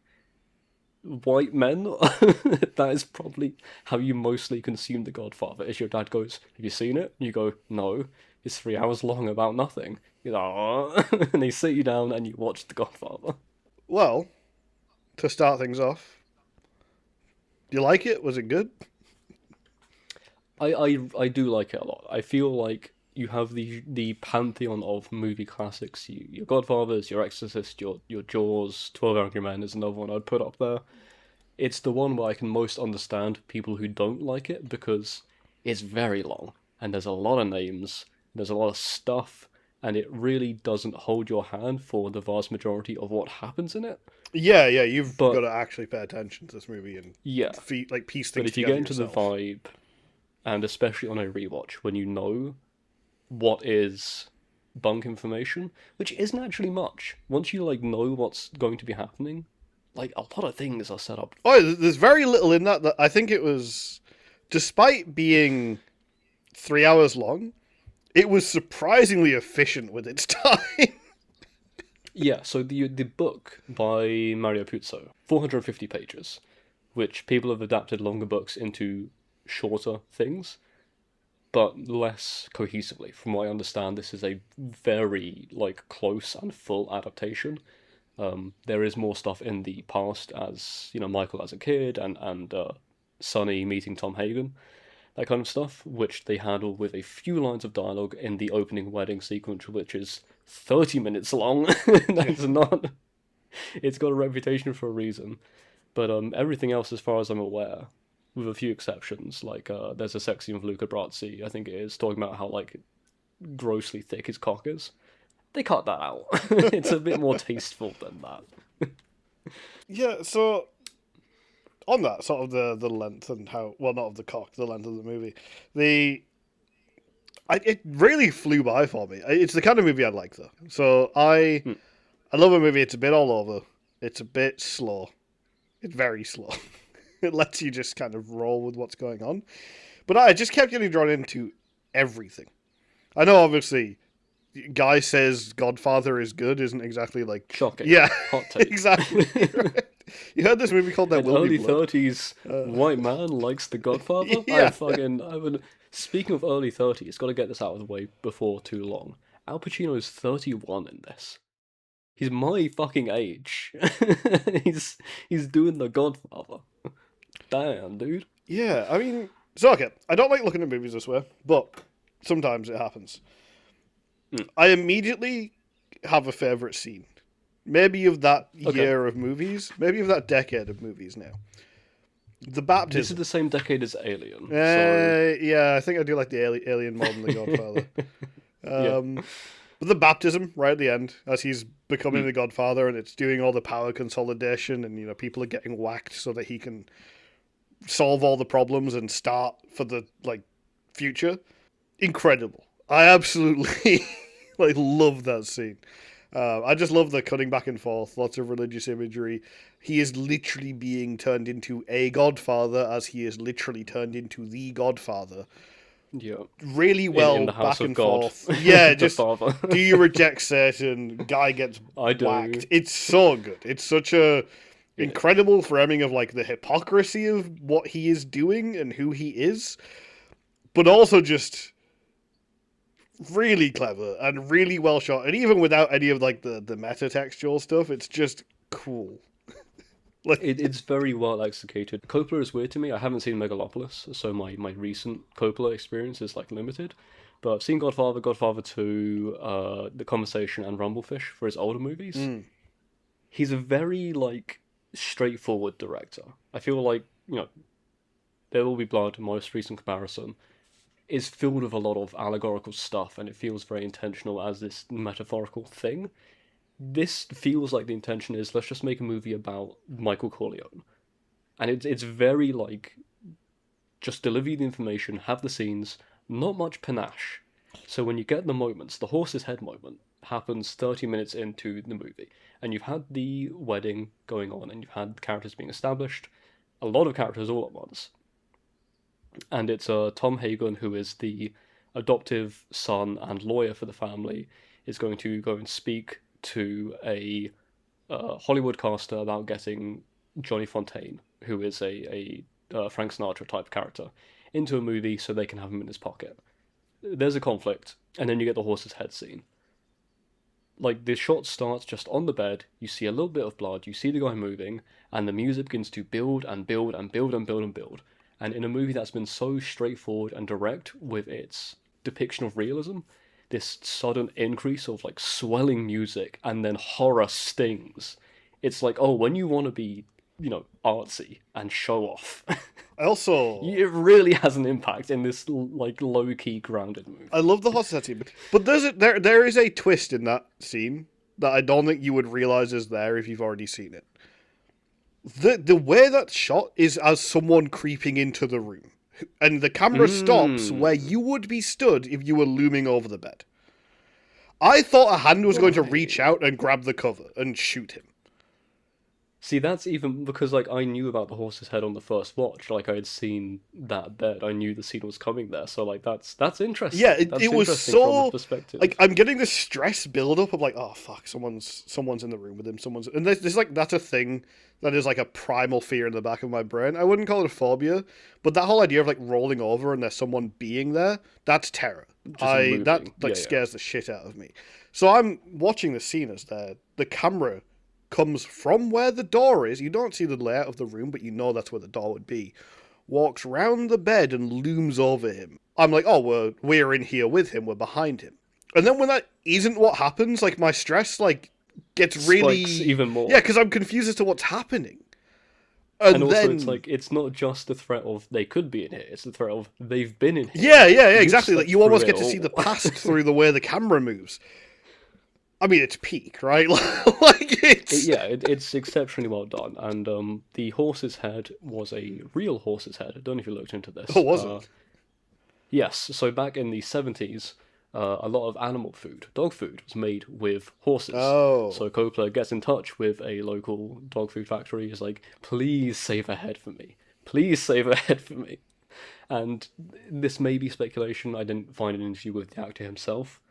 white men, that is probably how you mostly consume The Godfather. Is your dad goes, "Have you seen it?" You go, "No." It's 3 hours long about nothing. You know, and they sit you down and you watch The Godfather. well, to start things off, you like it? Was it good? I do like it a lot. I feel like you have the pantheon of movie classics. Your Godfathers, your Exorcist, your Jaws, 12 Angry Men is another one I'd put up there. It's the one where I can most understand people who don't like it because it's very long and there's a lot of names, there's a lot of stuff, and it really doesn't hold your hand for the vast majority of what happens in it. Yeah, you've But- got to actually pay attention to this movie and Yeah, piece but things if you together get into yourself. the vibe, and especially on a rewatch, when you know what is bunk information, which isn't actually much. Once you like know what's going to be happening, like a lot of things are set up. Oh, there's very little in that I think it was, despite being 3 hours long, it was surprisingly efficient with its time. Yeah, so the book by Mario Puzo, 450 pages, which people have adapted longer books into shorter things, but less cohesively. From what I understand, this is a very like close and full adaptation. There is more stuff in the past, as you know, Michael as a kid and Sonny meeting Tom Hagen, that kind of stuff, which they handle with a few lines of dialogue in the opening wedding sequence, which is 30 minutes long. That's not. It's got a reputation for a reason, but everything else, as far as I'm aware, with a few exceptions, like there's a sex scene with Luca Brasi, I think it is, talking about how like grossly thick his cock is. They cut that out. It's a bit more tasteful than that. Yeah, so on that sort of the length and how, well, not of the cock, the length of the movie, it really flew by for me. It's the kind of movie I'd like, though. So I love a movie. It's a bit all over. It's a bit slow. It's very slow. It lets you just kind of roll with what's going on. But I just kept getting drawn into everything. I know, obviously, guy says Godfather is good isn't exactly like... Shocking. Yeah, hot take. exactly. Right. You heard this movie called There Will Be Blood? Early 30s white man likes The Godfather? Yeah. Speaking of early 30s, got to get this out of the way before too long. Al Pacino's 31 in this. He's my fucking age. he's doing The Godfather. Damn, dude. Yeah, I mean... So, okay, I don't like looking at movies this way, but sometimes it happens. I immediately have a favourite scene. Maybe of that year of movies. Maybe of that decade of movies now. The baptism. This is the same decade as Alien. Yeah, I think I do like the Alien more than The Godfather. Yeah. But the baptism, right at the end, as he's becoming the Godfather, and it's doing all the power consolidation, and, you know, people are getting whacked so that he can solve all the problems and start for the, like, future. Incredible. I absolutely love that scene. I just love the cutting back and forth, lots of religious imagery. He is literally being turned into a godfather as he is literally turned into the Godfather. Yeah. Really well in the back and God. forth. Yeah, just father. do you reject Satan? Guy gets whacked. It's so good. It's such a incredible framing of like the hypocrisy of what he is doing and who he is, but also just really clever and really well shot. And even without any of like the meta-textual stuff, it's just cool. It's very well executed. Coppola is weird to me. I haven't seen Megalopolis, so my recent Coppola experience is like limited. But I've seen Godfather, Godfather 2, The Conversation, and Rumblefish for his older movies. He's a very like straightforward director. I feel like, you know, There Will Be Blood, most recent comparison, is filled with a lot of allegorical stuff, and it feels very intentional as this metaphorical thing. This feels like the intention is, let's just make a movie about Michael Corleone. And it's very, like, just deliver the information, have the scenes, not much panache. So when you get the moments, the horse's head moment happens 30 minutes into the movie, and you've had the wedding going on, and you've had the characters being established, a lot of characters all at once. And it's Tom Hagen, who is the adoptive son and lawyer for the family, is going to go and speak to a Hollywood caster about getting Johnny Fontaine, who is a Frank Sinatra type character, into a movie so they can have him in his pocket. There's a conflict, and then you get the horse's head scene. Like, the shot starts just on the bed, you see a little bit of blood, you see the guy moving, and the music begins to build and build and build and build and build. And in a movie that's been so straightforward and direct with its depiction of realism, this sudden increase of like swelling music and then horror stings. It's like, oh, when you want to be, you know, artsy and show off. It really has an impact in this like low-key grounded movie. I love the horse scene, but there is a twist in that scene that I don't think you would realize is there if you've already seen it. The way that's shot is as someone creeping into the room, and the camera stops where you would be stood if you were looming over the bed. I thought a hand was going to reach out and grab the cover and shoot him. See, that's even because like I knew about the horse's head on the first watch. Like I had seen that bed. I knew the scene was coming there. So like that's interesting. Yeah, That's it was interesting so from the perspective. like I'm getting this stress build up of like, oh fuck, someone's in the room with him. And there's like that's a thing that is like a primal fear in the back of my brain. I wouldn't call it a phobia, but that whole idea of like rolling over and there's someone being there, that's terror. That scares the shit out of me. So I'm watching the scene as the camera comes from where the door is. You don't see the layout of the room, but you know that's where the door would be. Walks round the bed and looms over him. I'm like, oh, we're in here with him. We're behind him. And then when that isn't what happens, like my stress like gets really even more. Yeah, because I'm confused as to what's happening. And also, then, it's like it's not just the threat of they could be in here; it's the threat of they've been in here. Yeah, exactly. Like you almost get to see the past through the way the camera moves. I mean, it's peak, right? Like it's exceptionally well done, and the horse's head was a real horse's head. I don't know if you looked into this. Oh, was it? Yes. So back in the 70s, a lot of animal food, dog food, was made with horses. Oh. So Coppola gets in touch with a local dog food factory. He's like, "Please save a head for me. Please save a head for me." And this may be speculation. I didn't find an interview with the actor himself.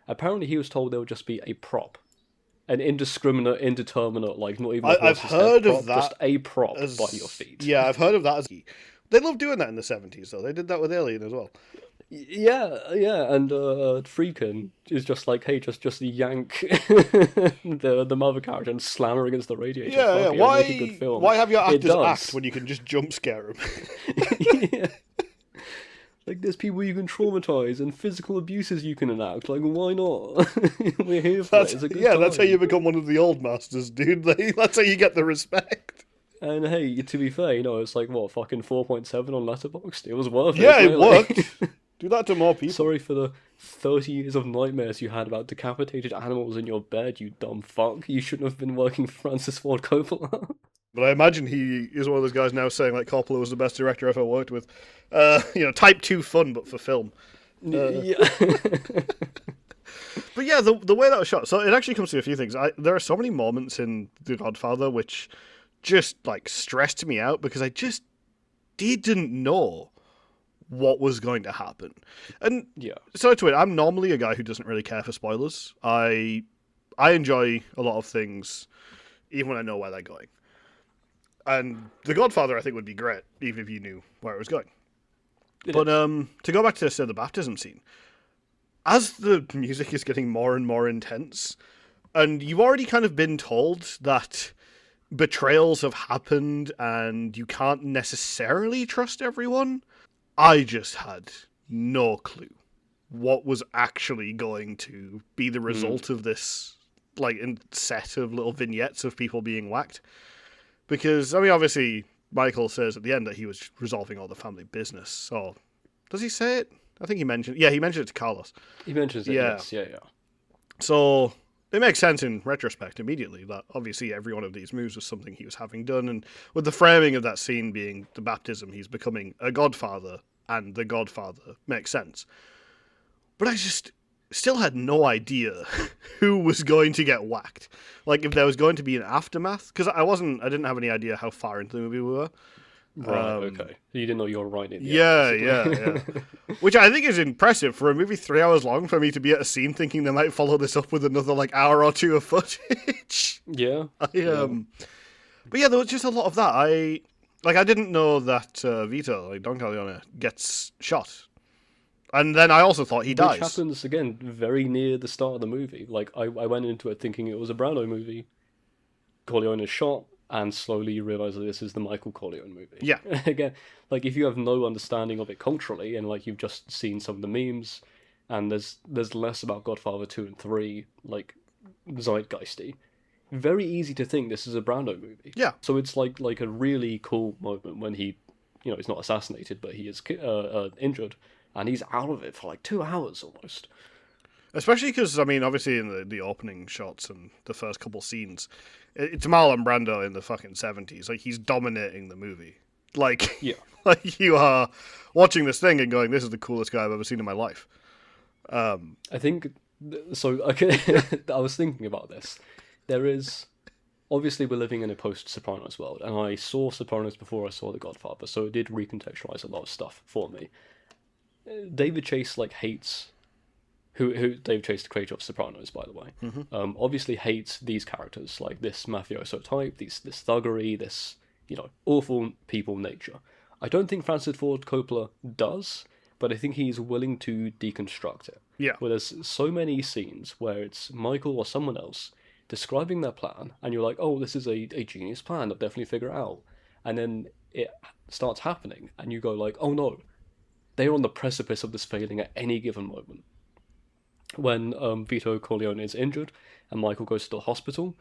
Apparently, he was told there would just be a prop, an indiscriminate, indeterminate, like not even. I've heard of that. Just a prop by your feet. Yeah, I've heard of that. They loved doing that in the 70s, though. They did that with Alien as well. Yeah, and Friedkin is just like, hey, just yank the mother character and slam her against the radiator. Yeah. Why have your actors act when you can just jump scare them? Yeah. Like, there's people you can traumatize and physical abuses you can enact. Like, why not? We're here for it. It's a good time. That's how you become one of the old masters, dude. That's how you get the respect. And hey, to be fair, it's like, what, fucking 4.7 on Letterboxd? It was worth it. Yeah, it worked. Do that to more people. Sorry for the 30 years of nightmares you had about decapitated animals in your bed, you dumb fuck. You shouldn't have been working for Francis Ford Coppola. But I imagine he is one of those guys now saying like Coppola was the best director I've ever worked with. Type 2 fun, but for film. Yeah. But yeah, the way that was shot. So it actually comes to a few things. There are so many moments in The Godfather which just like stressed me out because I just didn't know what was going to happen. And so to it, I'm normally a guy who doesn't really care for spoilers. I enjoy a lot of things even when I know where they're going. And The Godfather, I think, would be great, even if you knew where it was going. But to go back to, say, the baptism scene, as the music is getting more and more intense, and you've already kind of been told that betrayals have happened and you can't necessarily trust everyone, I just had no clue what was actually going to be the result of this set of little vignettes of people being whacked. Because, I mean, obviously, Michael says at the end that he was resolving all the family business. So, does he say it? I think he mentioned it to Carlos. He mentions it, yes. Yeah. So, it makes sense in retrospect immediately that obviously every one of these moves was something he was having done. And with the framing of that scene being the baptism, he's becoming a godfather, and the Godfather makes sense. But I just still had no idea who was going to get whacked. Like, if there was going to be an aftermath. Because I didn't have any idea how far into the movie we were. Right, okay. You didn't know you were right in the Yeah. Which I think is impressive for a movie 3 hours long, for me to be at a scene thinking they might follow this up with another, hour or two of footage. Yeah. But yeah, there was just a lot of that. I didn't know that Vito, Don Corleone, gets shot. And then I also thought he dies. Which happens, again, very near the start of the movie. I went into it thinking it was a Brando movie. Corleone is shot, and slowly you realise that this is the Michael Corleone movie. Yeah. Again, if you have no understanding of it culturally, and, you've just seen some of the memes, and there's less about Godfather 2 and 3, zeitgeisty, very easy to think this is a Brando movie. Yeah. So it's, like a really cool moment when he, he's not assassinated, but he is injured. And he's out of it for 2 hours almost. Especially because, I mean, obviously in the opening shots and the first couple scenes, it's Marlon Brando in the fucking 70s. He's dominating the movie. You are watching this thing and going, this is the coolest guy I've ever seen in my life. I think So, okay, I was thinking about this. There is obviously we're living in a post-Sopranos world, and I saw Sopranos before I saw The Godfather, so it did recontextualize a lot of stuff for me. David Chase like hates who David Chase, the creator of Sopranos, by the way, obviously hates these characters, like this mafioso type, this thuggery, this awful people nature. I don't think Francis Ford Coppola does, but I think he's willing to deconstruct it. Yeah. Where there's so many scenes where it's Michael or someone else describing their plan, and you're like, oh, this is a genius plan, I'll definitely figure it out. And then it starts happening, and you go like, oh no, they're on the precipice of this failing at any given moment. When Vito Corleone is injured, and Michael goes to the hospital,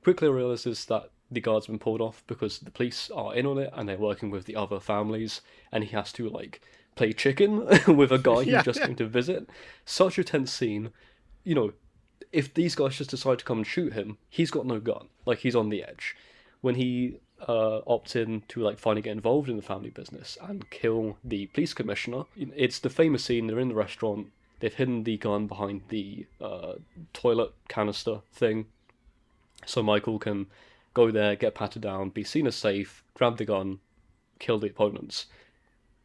quickly realizes that the guard's been pulled off because the police are in on it, and they're working with the other families, and he has to, like, play chicken with a guy he's just going to visit. Such a tense scene. If these guys just decide to come and shoot him, he's got no gun. Like, he's on the edge. When he opts in to, like, finally get involved in the family business and kill the police commissioner, it's the famous scene. They're in the restaurant. They've hidden the gun behind the toilet canister thing, so Michael can go there, get patted down, be seen as safe, grab the gun, kill the opponents.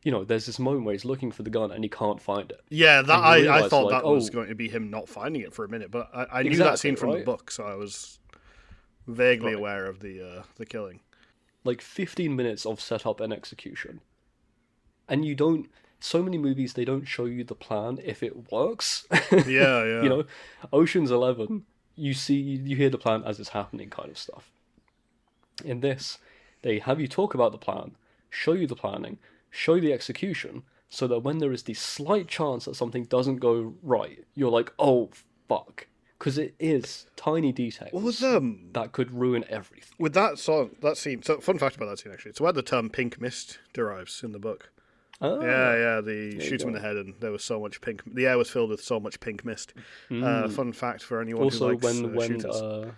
There's this moment where he's looking for the gun and he can't find it. Yeah, that I thought that was going to be him not finding it for a minute, but I knew that scene from the book, so I was vaguely aware of the killing. Like 15 minutes of setup and execution, and you don't. So many movies, they don't show you the plan if it works. Yeah. Ocean's 11, you hear the plan as it's happening, kind of stuff. In this, they have you talk about the plan, show you the planning, show you the execution, so that when there is the slight chance that something doesn't go right, you're like, oh, fuck. Because it is tiny details that could ruin everything. With that scene, so fun fact about that scene, actually, it's where the term pink mist derives in the book. Oh, yeah. They shoot him in the head, and there was so much pink. The air was filled with so much pink mist. Fun fact for anyone also, who likes shooters.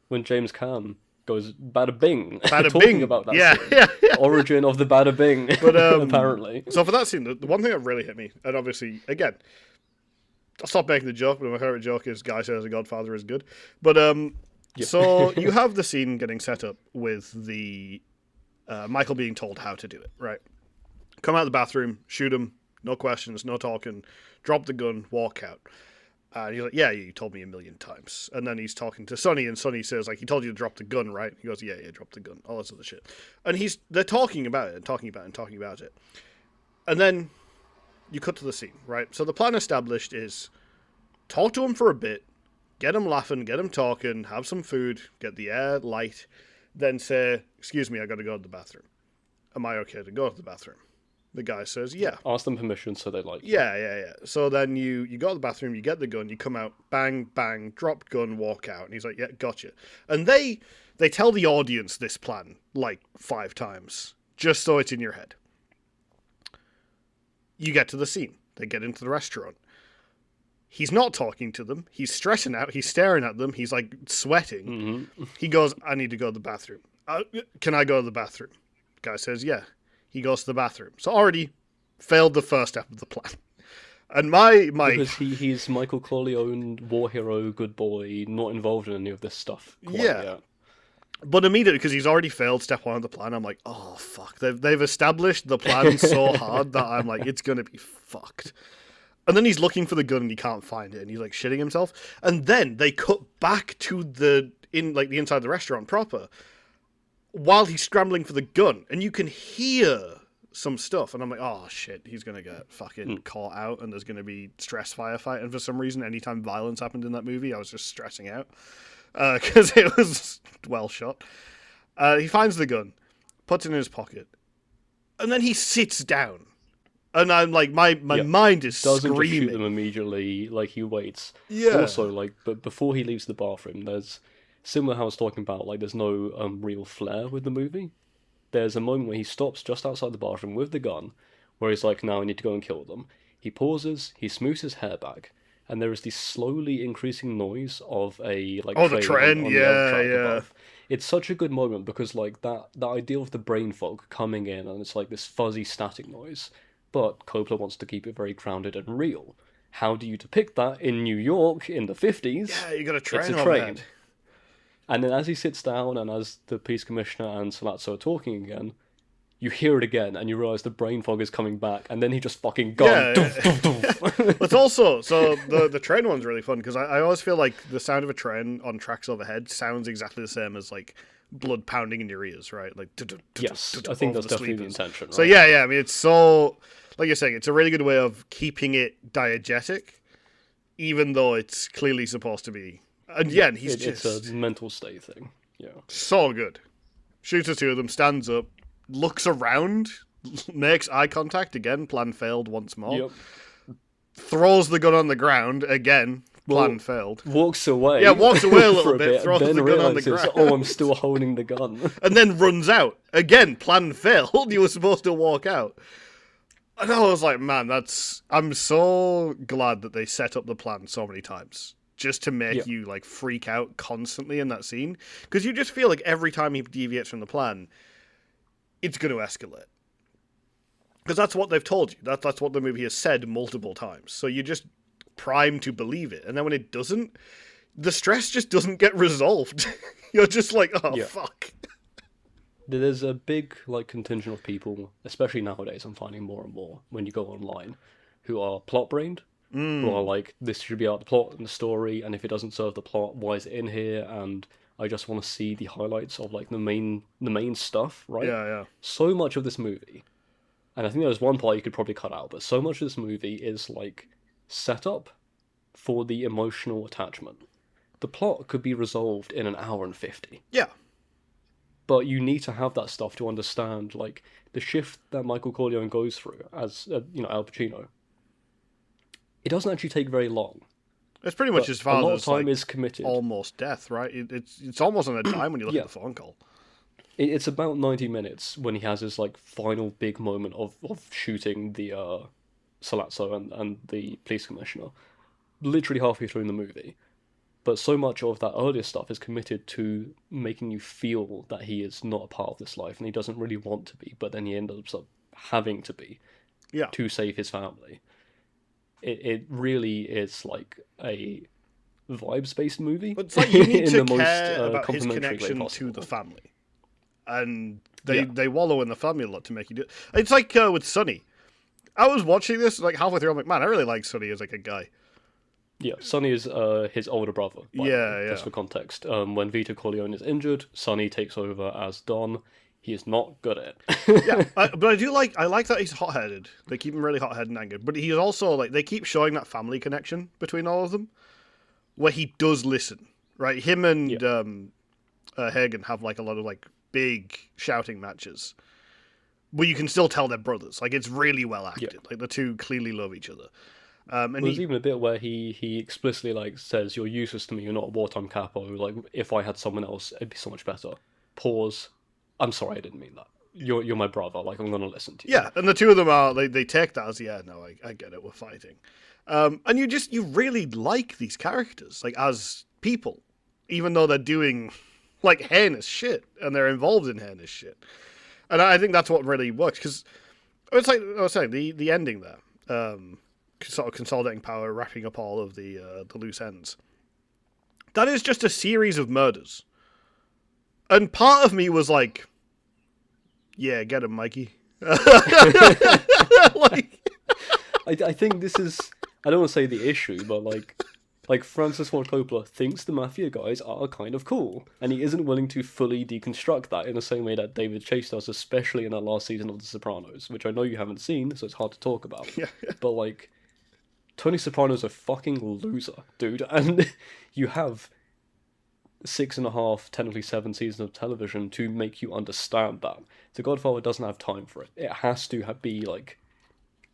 When James Caan goes bada bing, bada talking bing about that scene. Origin of the bada bing, but apparently. So for that scene, the one thing that really hit me, and obviously, again, I'll stop making the joke, but my favorite joke is "Guy says a Godfather is good." But so you have the scene getting set up with the Michael being told how to do it, right? Come out of the bathroom, shoot him, no questions, no talking, drop the gun, walk out. And he's like, yeah, you told me a million times. And then he's talking to Sonny, and Sonny says, like, he told you to drop the gun, right? He goes, yeah, drop the gun, all this other shit. And they're talking about it, and talking about it, and talking about it. And then you cut to the scene, right? So the plan established is talk to him for a bit, get him laughing, get him talking, have some food, get the air light, then say, excuse me, I got to go to the bathroom. Am I okay to go to the bathroom? The guy says, yeah. Ask them permission so they like you. Yeah. So then you go to the bathroom, you get the gun, you come out, bang, bang, drop gun, walk out. And he's like, yeah, gotcha. And they tell the audience this plan like 5 times, just so it's in your head. You get to the scene. They get into the restaurant. He's not talking to them. He's stressing out. He's staring at them. He's like sweating. Mm-hmm. He goes, I need to go to the bathroom. Can I go to the bathroom? The guy says, yeah. He goes to the bathroom. So already failed the first step of the plan. And my because he's Michael Corleone, war hero, good boy, not involved in any of this stuff. Yeah. But immediately, because he's already failed step 1 of the plan, I'm like, oh fuck. They've established the plan so hard that I'm like, it's gonna be fucked. And then he's looking for the gun and he can't find it, and he's like shitting himself. And then they cut back to the inside of the restaurant proper, while he's scrambling for the gun, and you can hear some stuff, and I'm like, oh shit, he's gonna get fucking caught out, and there's gonna be stress firefight. And for some reason, anytime violence happened in that movie, I was just stressing out because it was well shot. He finds the gun, puts it in his pocket, and then he sits down, and I'm like, my mind is doesn't screaming. Just shoot them immediately, like he waits. Yeah. Also, like, but before he leaves the bathroom, there's similar how I was talking about, like, there's no real flair with the movie. There's a moment where he stops just outside the bathroom with the gun, where he's like, now I need to go and kill them. He pauses, he smooths his hair back, and there is this slowly increasing noise of a, like, the train, yeah. Above. It's such a good moment, because, like, that idea of the brain fog coming in, and it's like this fuzzy static noise, but Coppola wants to keep it very grounded and real. how do you depict that in New York in the 50s? Yeah, you got a train It's a overhead. train. And then as he sits down and as the police commissioner and Sollozzo are talking again, you hear it again and you realise the brain fog is coming back, and then he just fucking gone. Yeah. Doof, doof, doof. It's also, so the train one's really fun, because I always feel like the sound of a train on tracks overhead sounds exactly the same as, like, blood pounding in your ears, right? Like, Yes, I think that's definitely the intention, right? So yeah, I mean, it's so, like you're saying, it's a really good way of keeping it diegetic, even though it's clearly supposed to be. And yeah, and it's a mental state thing. Yeah. So good. Shoots the two of them, stands up, looks around, makes eye contact again, plan failed once more. Yep. Throws the gun on the ground again, plan failed. Walks away. Yeah, walks away a little for bit, throws then the gun on the ground. Oh, I'm still holding the gun. And then runs out. Again, plan failed. You were supposed to walk out. And I was like, man, I'm so glad that they set up the plan so many times. Just to make you, like, freak out constantly in that scene. Because you just feel like every time he deviates from the plan, it's going to escalate. Because that's what they've told you. That's what the movie has said multiple times. So you're just primed to believe it. And then when it doesn't, the stress just doesn't get resolved. You're just like, oh, fuck. There's a big, like, contingent of people, especially nowadays, I'm finding more and more, when you go online, who are plot-brained. Who are like, this should be out the plot and the story, and if it doesn't serve the plot, why is it in here? And I just want to see the highlights of, like, the main stuff, right? Yeah. So much of this movie, and I think there's one part you could probably cut out, but so much of this movie is, like, set up for the emotional attachment. The plot could be resolved in an hour and 50. Yeah. But you need to have that stuff to understand, like, the shift that Michael Corleone goes through as, Al Pacino. It doesn't actually take very long. It's pretty much as far as a lot of time is committed. Almost death, right? It's almost on a dime when you look at the phone call. It's about 90 minutes when he has his, like, final big moment of shooting the Sollozzo and the police commissioner. Literally halfway through in the movie. But so much of that earlier stuff is committed to making you feel that he is not a part of this life and he doesn't really want to be, but then he ends up having to be to save his family. It really is like a vibes-based movie. But it's like you need to care about his connection to the family. And they wallow in the family a lot to make you do it. It's like with Sonny. I was watching this, like, halfway through, I'm like, man, I really like Sonny as, like, a guy. Yeah, Sonny is his older brother. Just for context. When Vito Corleone is injured, Sonny takes over as Don. He is not good at it. But I like that he's hot-headed. They keep him really hot-headed and angered. But he's also, like, they keep showing that family connection between all of them, where he does listen, right? Him and Hagen have, like, a lot of, like, big shouting matches. But you can still tell they're brothers. Like, it's really well acted. Like, the two clearly love each other. And there's even a bit where he explicitly, like, says, "You're useless to me, you're not a wartime capo, like, if I had someone else, it'd be so much better." Pause. I'm sorry, I didn't mean that. You're my brother, like, I'm gonna listen to you. Yeah, and the two of them are, they take that as, I get it, we're fighting. And you really like these characters, like, as people, even though they're doing, like, heinous shit, and they're involved in heinous shit. And I think that's what really works, because it's like I was saying, the ending there, sort of consolidating power, wrapping up all of the loose ends. That is just a series of murders. And part of me was like, yeah, get him, Mikey. Like, I think this is, I don't want to say the issue, but like Francis Ford Coppola thinks the mafia guys are kind of cool, and he isn't willing to fully deconstruct that in the same way that David Chase does, especially in that last season of The Sopranos, which I know you haven't seen, so it's hard to talk about. But, like, Tony Soprano's a fucking loser, dude, and you have 6.5, technically 7 seasons of television to make you understand that. The Godfather doesn't have time for it. It has to be, like,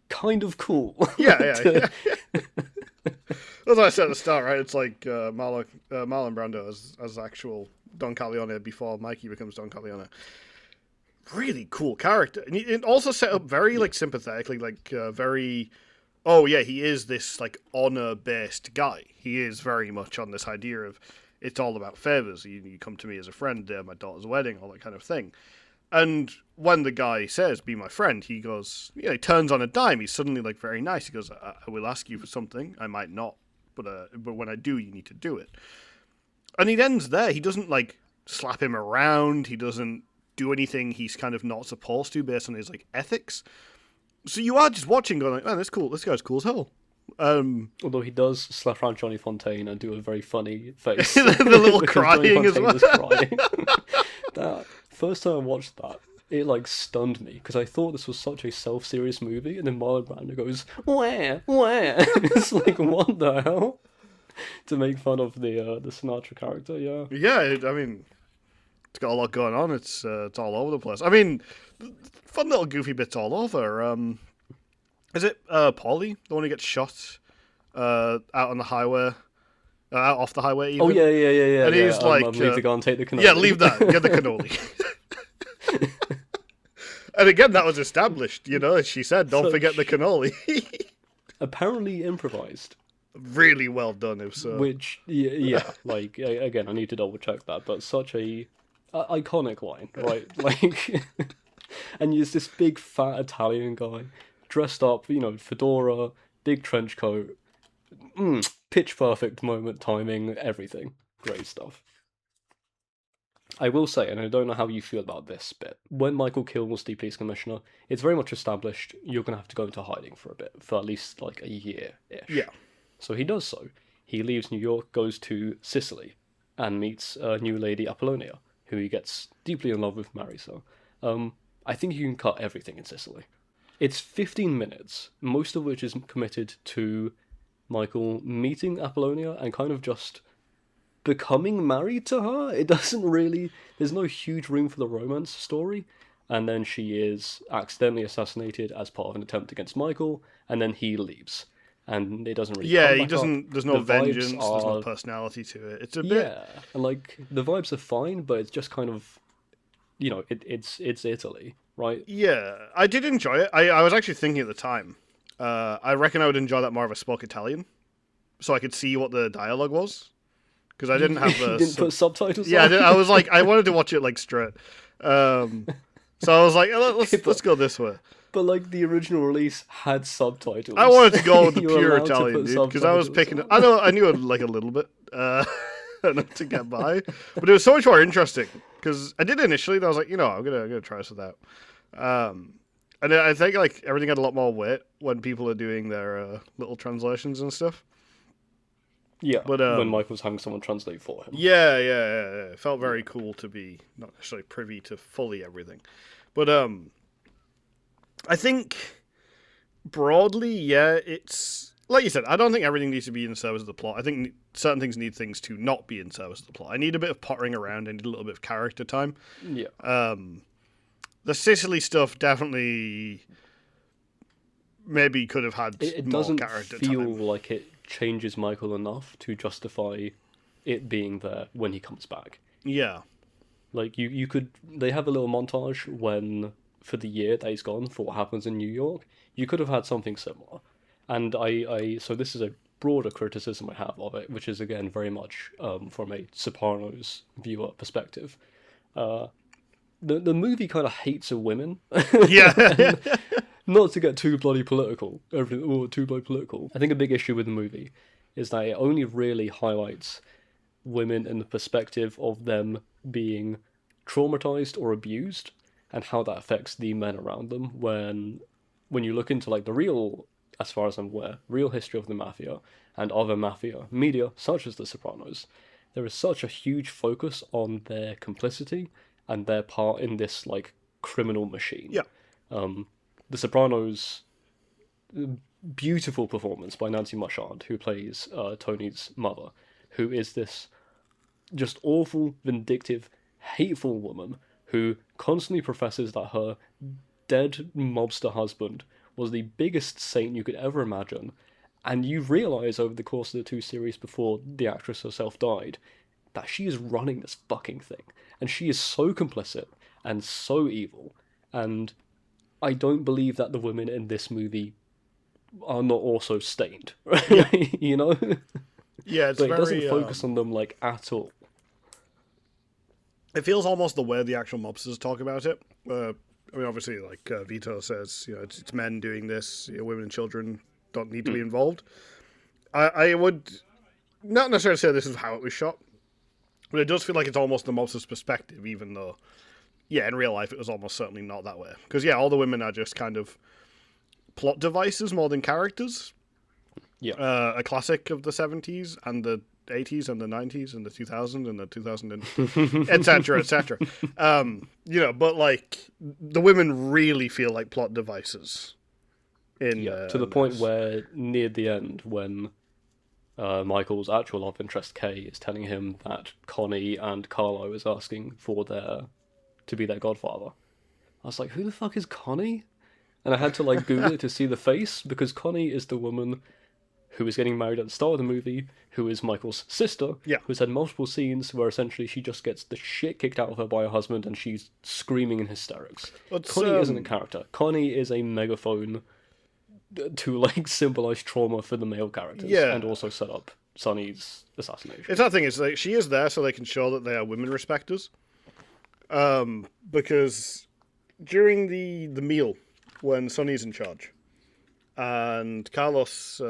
kind of cool. Yeah. As I said at the start, right? It's like Marlon Brando as actual Don Corleone before Mikey becomes Don Corleone. Really cool character, and it also set up very like sympathetically, like very. Oh yeah, he is this like honor-based guy. He is very much on this idea of it's all about favors. You come to me as a friend, my daughter's wedding, all that kind of thing. And when the guy says, "Be my friend," he goes, he turns on a dime. He's suddenly like very nice. He goes, "I will ask you for something. I might not, but when I do, you need to do it." And it ends there. He doesn't like slap him around. He doesn't do anything he's kind of not supposed to based on his like ethics. So you are just watching, going like, "Man, that's cool. This guy's cool as hell." Although he does slap around Johnny Fontaine and do a very funny face. the little crying as well. Crying. That first time I watched that, it like stunned me because I thought this was such a self-serious movie, and then Marlon Brando goes, "Where? It's like, what the hell?" To make fun of the Sinatra character, yeah. Yeah, I mean, it's got a lot going on. It's all over the place. I mean, fun little goofy bits all over. Is it Paulie, the one who gets shot out on the highway? Out off the highway, even? Oh, yeah. And he's like... leave the gun, take the cannoli. Yeah, leave that. Get the cannoli. And again, that was established, she said, don't forget the cannoli. Apparently improvised. Really well done, if so. Which, yeah, like, again, I need to double check that, but such a iconic line, right? Like, and he's this big fat Italian guy, dressed up, fedora, big trench coat, pitch perfect moment, timing, everything. Great stuff. I will say, and I don't know how you feel about this bit, when Michael kills the police commissioner, it's very much established you're going to have to go into hiding for a bit, for at least like a year-ish. Yeah. So he does so. He leaves New York, goes to Sicily, and meets a new lady, Apollonia, who he gets deeply in love with, marries her. I think you can cut everything in Sicily. It's 15 minutes, most of which is committed to Michael meeting Apollonia and kind of just becoming married to her. It doesn't really... There's no huge room for the romance story. And then she is accidentally assassinated as part of an attempt against Michael, and then he leaves. And it doesn't really... Yeah, he doesn't... Up. There's no vengeance, there's no personality to it. It's a bit... Yeah, and like, the vibes are fine, but it's just kind of... it's Italy, right? Yeah, I did enjoy it. I was actually thinking at the time, I reckon I would enjoy that more if I spoke Italian, so I could see what the dialogue was. Because I didn't have the... You didn't put subtitles on? Yeah, I was like, I wanted to watch it like straight. So I was like, let's go this way. But like the original release had subtitles. I wanted to go with the pure Italian, dude, because I was picking... I knew it like a little bit enough to get by, but it was so much more interesting because I did initially. And I was like, I'm gonna try this out. And I think like everything had a lot more weight when people are doing their little translations and stuff. Yeah, but when Michael was having someone translate for him. Yeah. It felt very cool to be not necessarily privy to fully everything. But I think broadly, yeah, it's... Like you said, I don't think everything needs to be in service of the plot. I think certain things need things to not be in service of the plot. I need a bit of pottering around. I need a little bit of character time. Yeah. The Sicily stuff definitely maybe could have had more character time. It doesn't feel like it changes Michael enough to justify it being there when he comes back. Yeah. Like, you could... They have a little montage when, for the year that he's gone, for what happens in New York. You could have had something similar. And so this is a broader criticism I have of it, which is, again, very much from a Sopranos viewer perspective. The movie kind of hates women. Yeah. Not to get too bloody political. I think a big issue with the movie is that it only really highlights women in the perspective of them being traumatized or abused, and how that affects the men around them. When you look into like the real, as far as I'm aware, real history of the mafia and other mafia media, such as The Sopranos, there is such a huge focus on their complicity and their part in this like criminal machine. Yeah. The Sopranos, beautiful performance by Nancy Marchand, who plays Tony's mother, who is this just awful, vindictive, hateful woman who constantly professes that her dead mobster husband was the biggest saint you could ever imagine, and you realise over the course of the two series before the actress herself died that she is running this fucking thing, and she is so complicit and so evil, and I don't believe that the women in this movie are not also stained, yeah. you know? Yeah, it's but it doesn't focus on them like at all. It feels almost the way the actual mobsters talk about it I mean, obviously, like Vito says, it's men doing this. Women and children don't need to be involved. I would not necessarily say this is how it was shot, but it does feel like it's almost the mobster's perspective, even though, in real life it was almost certainly not that way. Because all the women are just kind of plot devices more than characters. Yeah. A classic of the 70s and the 80s and the 90s and the 2000s and the 2000 and etc. etc. But like the women really feel like plot devices. To the point where near the end, when Michael's actual love interest Kay is telling him that Connie and Carlo is asking to be their godfather, I was like, who the fuck is Connie? And I had to like Google it to see the face, because Connie is the woman who is getting married at the start of the movie, who is Michael's sister, who's had multiple scenes where essentially she just gets the shit kicked out of her by her husband and she's screaming in hysterics. Connie isn't a character. Connie is a megaphone to like symbolize trauma for the male characters and also set up Sonny's assassination. It's that thing, is like she is there so they can show that they are women respecters. Because during the meal when Sonny's in charge, and Carlos,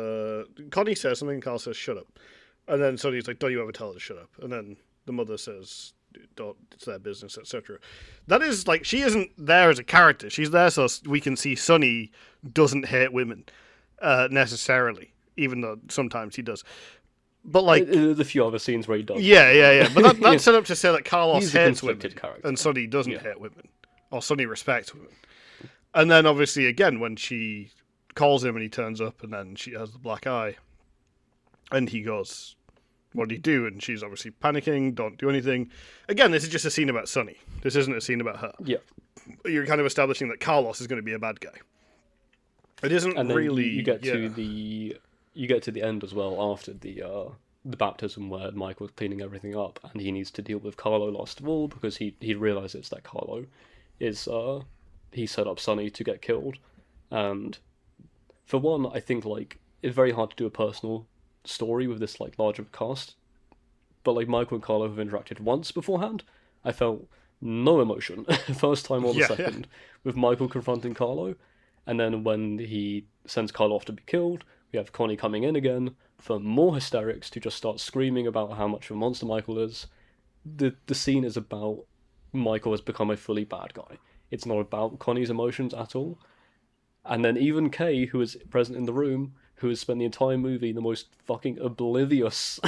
Connie says something, and Carlos says, shut up. And then Sonny's like, don't you ever tell her to shut up. And then the mother says, don't, it's their business, etc. That is, like, she isn't there as a character. She's there so we can see Sonny doesn't hate women, necessarily, even though sometimes he does. But, like... the few other scenes where he does. Yeah. But that's set up to say that Carlos hates women, character. And Sonny doesn't hate women. Or Sonny respects women. And then, obviously, again, when she calls him and he turns up and then she has the black eye and he goes, what do you do? And she's obviously panicking, don't do anything. Again, this is just a scene about Sonny. This isn't a scene about her. Yeah. You're kind of establishing that Carlos is going to be a bad guy. It isn't and then really... You get to the end as well, after the baptism, where Michael's cleaning everything up and he needs to deal with Carlo last of all, because he realizes that Carlo is... he set up Sonny to get killed. And for one, I think like it's very hard to do a personal story with this like larger cast. But like Michael and Carlo have interacted once beforehand. I felt no emotion first time or the second with Michael confronting Carlo. And then when he sends Carlo off to be killed, we have Connie coming in again for more hysterics to just start screaming about how much of a monster Michael is. The scene is about Michael has become a fully bad guy. It's not about Connie's emotions at all. And then even Kay, who is present in the room, who has spent the entire movie the most fucking oblivious,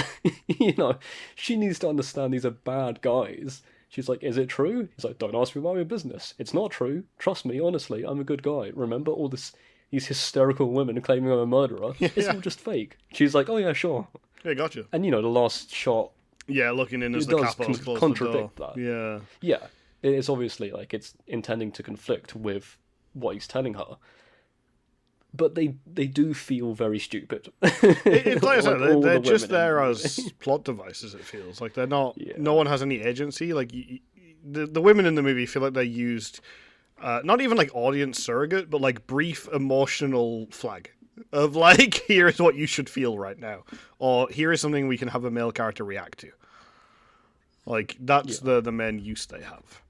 she needs to understand these are bad guys. She's like, is it true? He's like, don't ask me about my business. It's not true. Trust me, honestly, I'm a good guy. Remember all these hysterical women claiming I'm a murderer? It's all just fake. She's like, oh yeah, sure. Yeah, gotcha. And the last shot... Yeah, looking in as the capo's closed contradict the door. That. Yeah. Yeah. It's obviously like it's intending to conflict with what he's telling her. But they do feel very stupid. It's like I said, they're just there as plot devices, it feels. Like they're not... Yeah. No one has any agency. Like the women in the movie feel like they're used... not even like audience surrogate, but like brief emotional flag. Of like, here is what you should feel right now. Or here is something we can have a male character react to. Like, that's the main use they have.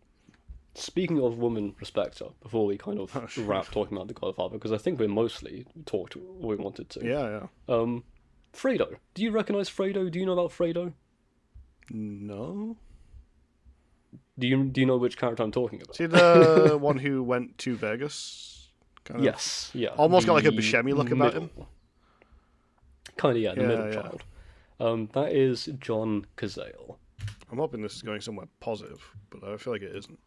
Speaking of woman respecter, before we kind of wrap talking about The Godfather, because I think we mostly talked what we wanted to. Yeah. Fredo. Do you recognise Fredo? Do you know about Fredo? No. Do you know which character I'm talking about? Is he the one who went to Vegas? Yes, yeah. Almost got like a Buscemi look about him. Kind of, the middle child. That is John Cazale. I'm hoping this is going somewhere positive, but I feel like it isn't.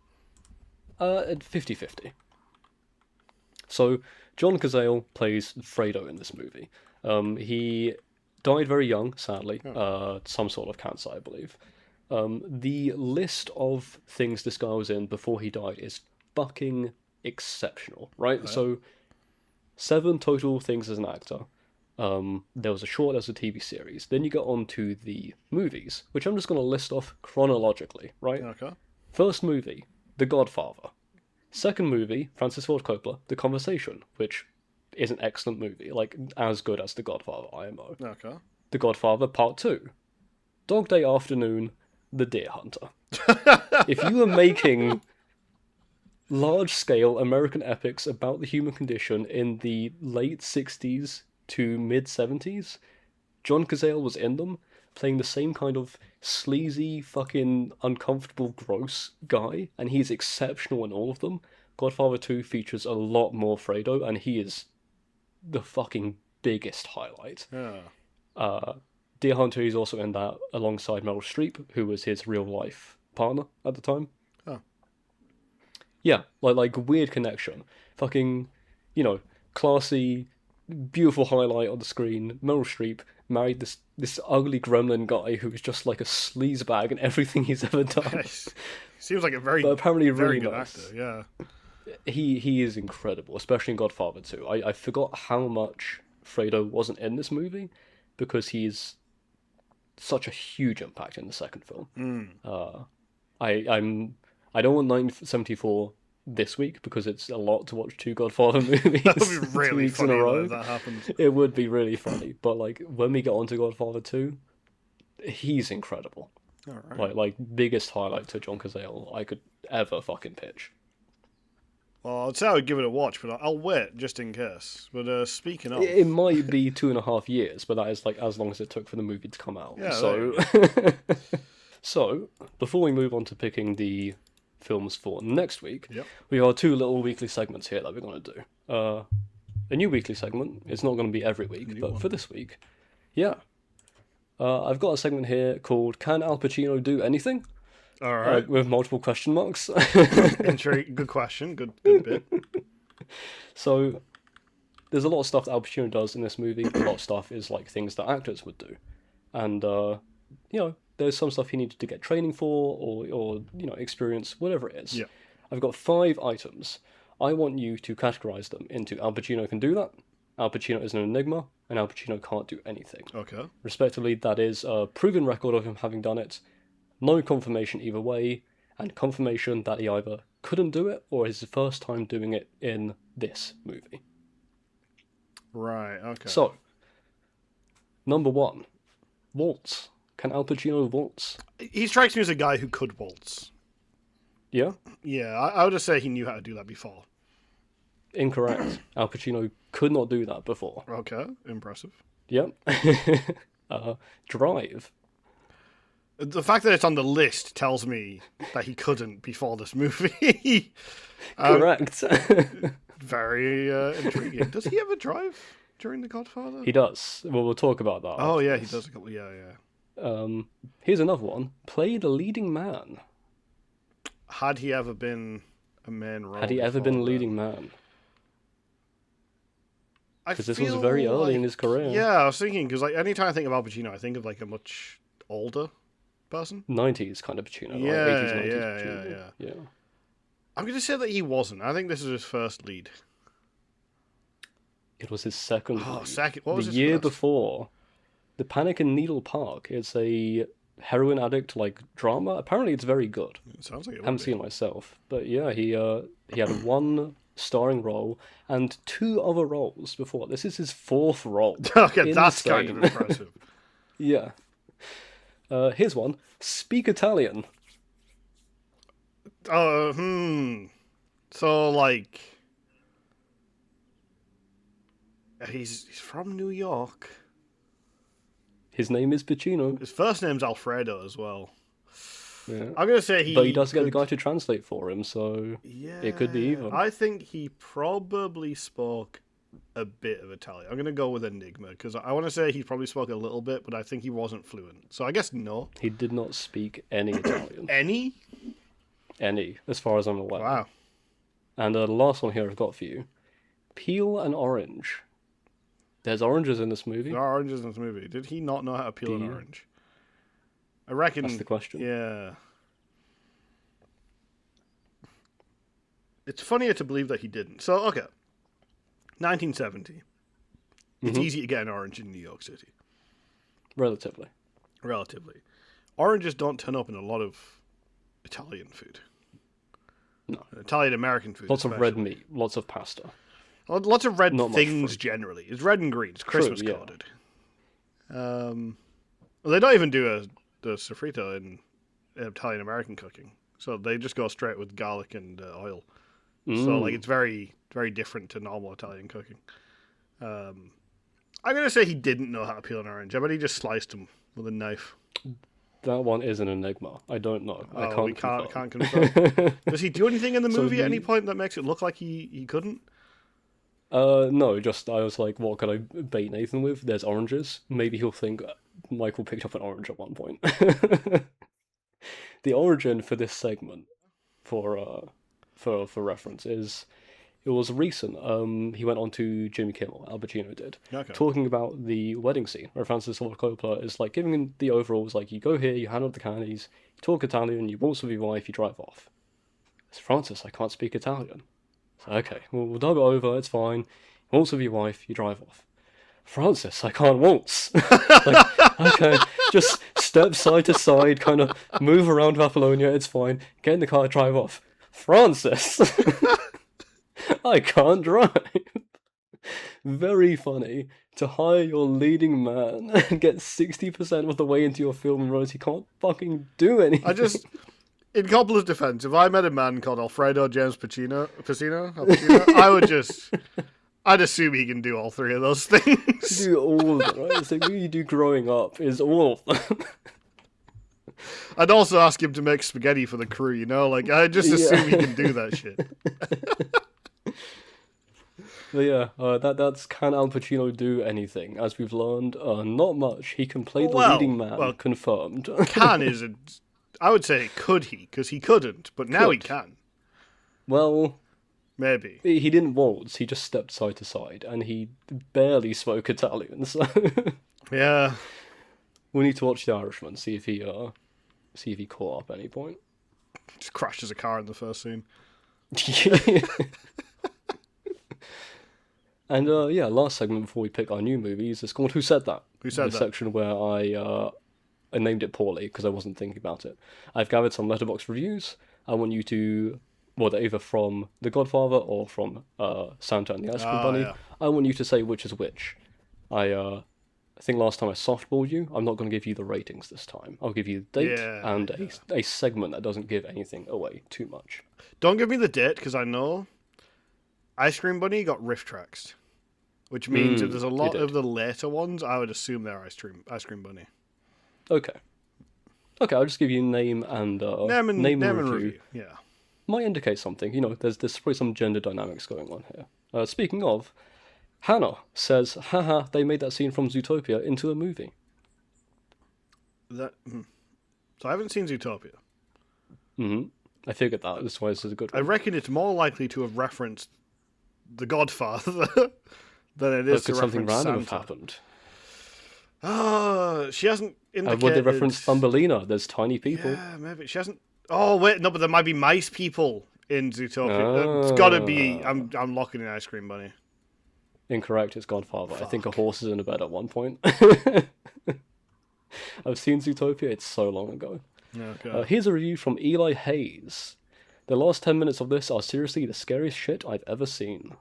50-50. So, John Cazale plays Fredo in this movie. He died very young, sadly. Some sort of cancer, I believe. The list of things this guy was in before he died is fucking exceptional, right? So, 7 total things as an actor. There was a short, there was a TV series. Then you get on to the movies, which I'm just going to list off chronologically, right? Okay. First movie, The Godfather. Second movie, Francis Ford Coppola, The Conversation, which is an excellent movie, like as good as The Godfather, IMO. Okay. The Godfather Part 2. Dog Day Afternoon, The Deer Hunter. If you were making large-scale American epics about the human condition in the late 60s to mid-70s. John Cazale was in them, playing the same kind of sleazy, fucking uncomfortable, gross guy, and he's exceptional in all of them. Godfather 2 features a lot more Fredo, and he is the fucking biggest highlight. Yeah. Deer Hunter is also in that alongside Meryl Streep, who was his real-life partner at the time. Oh. Yeah, like weird connection. Fucking, classy, beautiful highlight on the screen. Meryl Streep married this ugly gremlin guy who was just like a sleazebag in everything he's ever done. Seems like a very, but apparently very really good nice actor, yeah. He is incredible, especially in Godfather 2. I forgot how much Fredo wasn't in this movie because he's such a huge impact in the second film. I don't want 1974 this week because it's a lot to watch 2 Godfather movies. That would be really 2 weeks funny in a row. if that happens. It would be really funny, but like when we get onto Godfather 2, he's incredible. All right. Like biggest highlight to John Cazale I could ever fucking pitch. Well, I'd say I would give it a watch, but I'll wait just in case. But speaking of, It might be 2.5 years, but that is like as long as it took for the movie to come out. Yeah, so, so before we move on to picking the films for next week, yep. we have 2 little weekly segments here that we're going to do. A new weekly segment. It's not going to be every week, but for this week, yeah. I've got a segment here called "Can Al Pacino Do Anything?" All right, with multiple question marks. Good question. Good bit. So, there's a lot of stuff that Al Pacino does in this movie. A lot of stuff is like things that actors would do, and there's some stuff he needed to get training for or experience, whatever it is. Yeah. I've got 5 items. I want you to categorize them into Al Pacino can do that, Al Pacino is an enigma, and Al Pacino can't do anything. Okay. Respectively, that is a proven record of him having done it, no confirmation either way, and confirmation that he either couldn't do it or is the first time doing it in this movie. Right, okay. So, number 1, waltz. Can Al Pacino waltz? He strikes me as a guy who could waltz. Yeah? Yeah, I would just say he knew how to do that before. Incorrect. Al Pacino could not do that before. Okay, impressive. Yep. Drive. The fact that it's on the list tells me that he couldn't before this movie. Correct. Very intriguing. Does he ever drive during The Godfather? He does. Well, we'll talk about that. Oh, yeah, afterwards. he does a couple. Yeah. Here's another one. Play the leading man. Had he ever been a main role? Had he ever been a leading man? Because this was feel very early like- in his career. Yeah, I was thinking, because like anytime I think of Al Pacino, I think of like a much older person. 90s kind of Pacino, Yeah, right? 80s, 90s yeah, Pacino. yeah. Yeah. I'm going to say that he wasn't. I think this is his first lead. It was his second Oh, lead. second. What was the his year first? before. The Panic in Needle Park. It's a heroin addict like drama. Apparently it's very good. It sounds like it I haven't would be. seen it myself. But yeah, he had 1 starring role and 2 other roles before. This is his 4th role. Okay, that's kind of Insane. impressive. Yeah. Here's one. Speak Italian. So like, he's from New York. His name is Pacino. His first name's Alfredo as well. Yeah. I'm gonna say But he does get the could- guy to translate for him, so Yeah, it could be either. I think he probably spoke a bit of Italian. I'm gonna go with enigma because I want to say he probably spoke a little bit, but I think he wasn't fluent. So I guess no. He did not speak any Italian. Any? Any, as far as I'm aware. Wow. And the last one here I've got for you. Peel an orange. There's oranges in this movie. There are oranges in this movie. Did he not know how to peel an Do you? orange? I reckon. That's the question. Yeah. It's funnier to believe that he didn't. So, okay. 1970. It's easy to get an orange in New York City. Relatively. Relatively. Oranges don't turn up in a lot of Italian food. No. Italian-American food. Lots of red especially. meat, lots of pasta. Lots of red Not much things fruit. generally. It's red and green. It's Christmas yeah. coded. Well, they don't even do the sofrito in Italian American cooking, so they just go straight with garlic and oil. So like it's very, very different to normal Italian cooking. I'm going to say he didn't know how to peel an orange. I bet he just sliced them with a knife. That one is an enigma. I don't know. I can't confirm. Does he do anything in the movie at any point that makes it look like he couldn't? No, just I was like, what could I bait Nathan with? There's oranges. Maybe he'll think Michael picked up an orange at one point. The origin for this segment, for reference, is it was recent. He went on to Jimmy Kimmel, Al Pacino did, talking about the wedding scene where Francis Ford Coppola is like giving him the overalls, like you go here, you hand out the candies, you talk Italian, you waltz with your wife, you drive off. It's Francis, I can't speak Italian. So, okay, we'll dub it over, it's fine. You waltz with your wife, you drive off. Francis, I can't waltz. Like, okay, just step side to side, kind of move around Apollonia, it's fine. Get in the car, drive off. Francis, I can't drive. Very funny to hire your leading man and get 60% of the way into your film and realize he can't fucking do anything. In Coppola's defense, if I met a man called Alfredo James Pacino, I'd assume he can do all three of those things. Do all of them, right? So what you do growing up is all of them. I'd also ask him to make spaghetti for the crew, you know? Like, I just assume he can do that shit. But yeah, that's can Al Pacino do anything? As we've learned, not much. He can play the leading man, confirmed. Can isn't... I would say could he, because he couldn't, but now he can. Well... Maybe. He didn't waltz, he just stepped side to side, and he barely spoke Italian, so... Yeah. We need to watch The Irishman, see if he caught up at any point. Just crashes a car in the first scene. And last segment before we pick our new movies is called Who Said That? Who Said That? The section where I named it poorly because I wasn't thinking about it. I've gathered some Letterboxd reviews. I want you to... Well, they're either from The Godfather or from Santa and the Ice Cream Bunny. Yeah. I want you to say which is which. I think last time I softballed you. I'm not going to give you the ratings this time. I'll give you the date and a segment that doesn't give anything away too much. Don't give me the date, because I know Ice Cream Bunny got riff tracks, which means if there's a lot of the later ones, I would assume they're Ice Cream Bunny. Okay, I'll just give you name and review. Yeah. Might indicate something. You know, there's probably some gender dynamics going on here. Speaking of, Hannah says, haha, they made that scene from Zootopia into a movie. So I haven't seen Zootopia. Mm-hmm. I figured that. That's why this is a good one. I reckon it's more likely to have referenced The Godfather than it is to reference something random have happened. She hasn't indicated... Would they reference Thumbelina? There's tiny people. Yeah, maybe. She hasn't... Oh, wait, no, but there might be mice people in Zootopia. It's got to be... I'm locking in Ice Cream Bunny. Incorrect, it's Godfather. Fuck. I think a horse is in a bed at one point. I've seen Zootopia, it's so long ago. Okay. Here's a review from Eli Hayes. The last 10 minutes of this are seriously the scariest shit I've ever seen.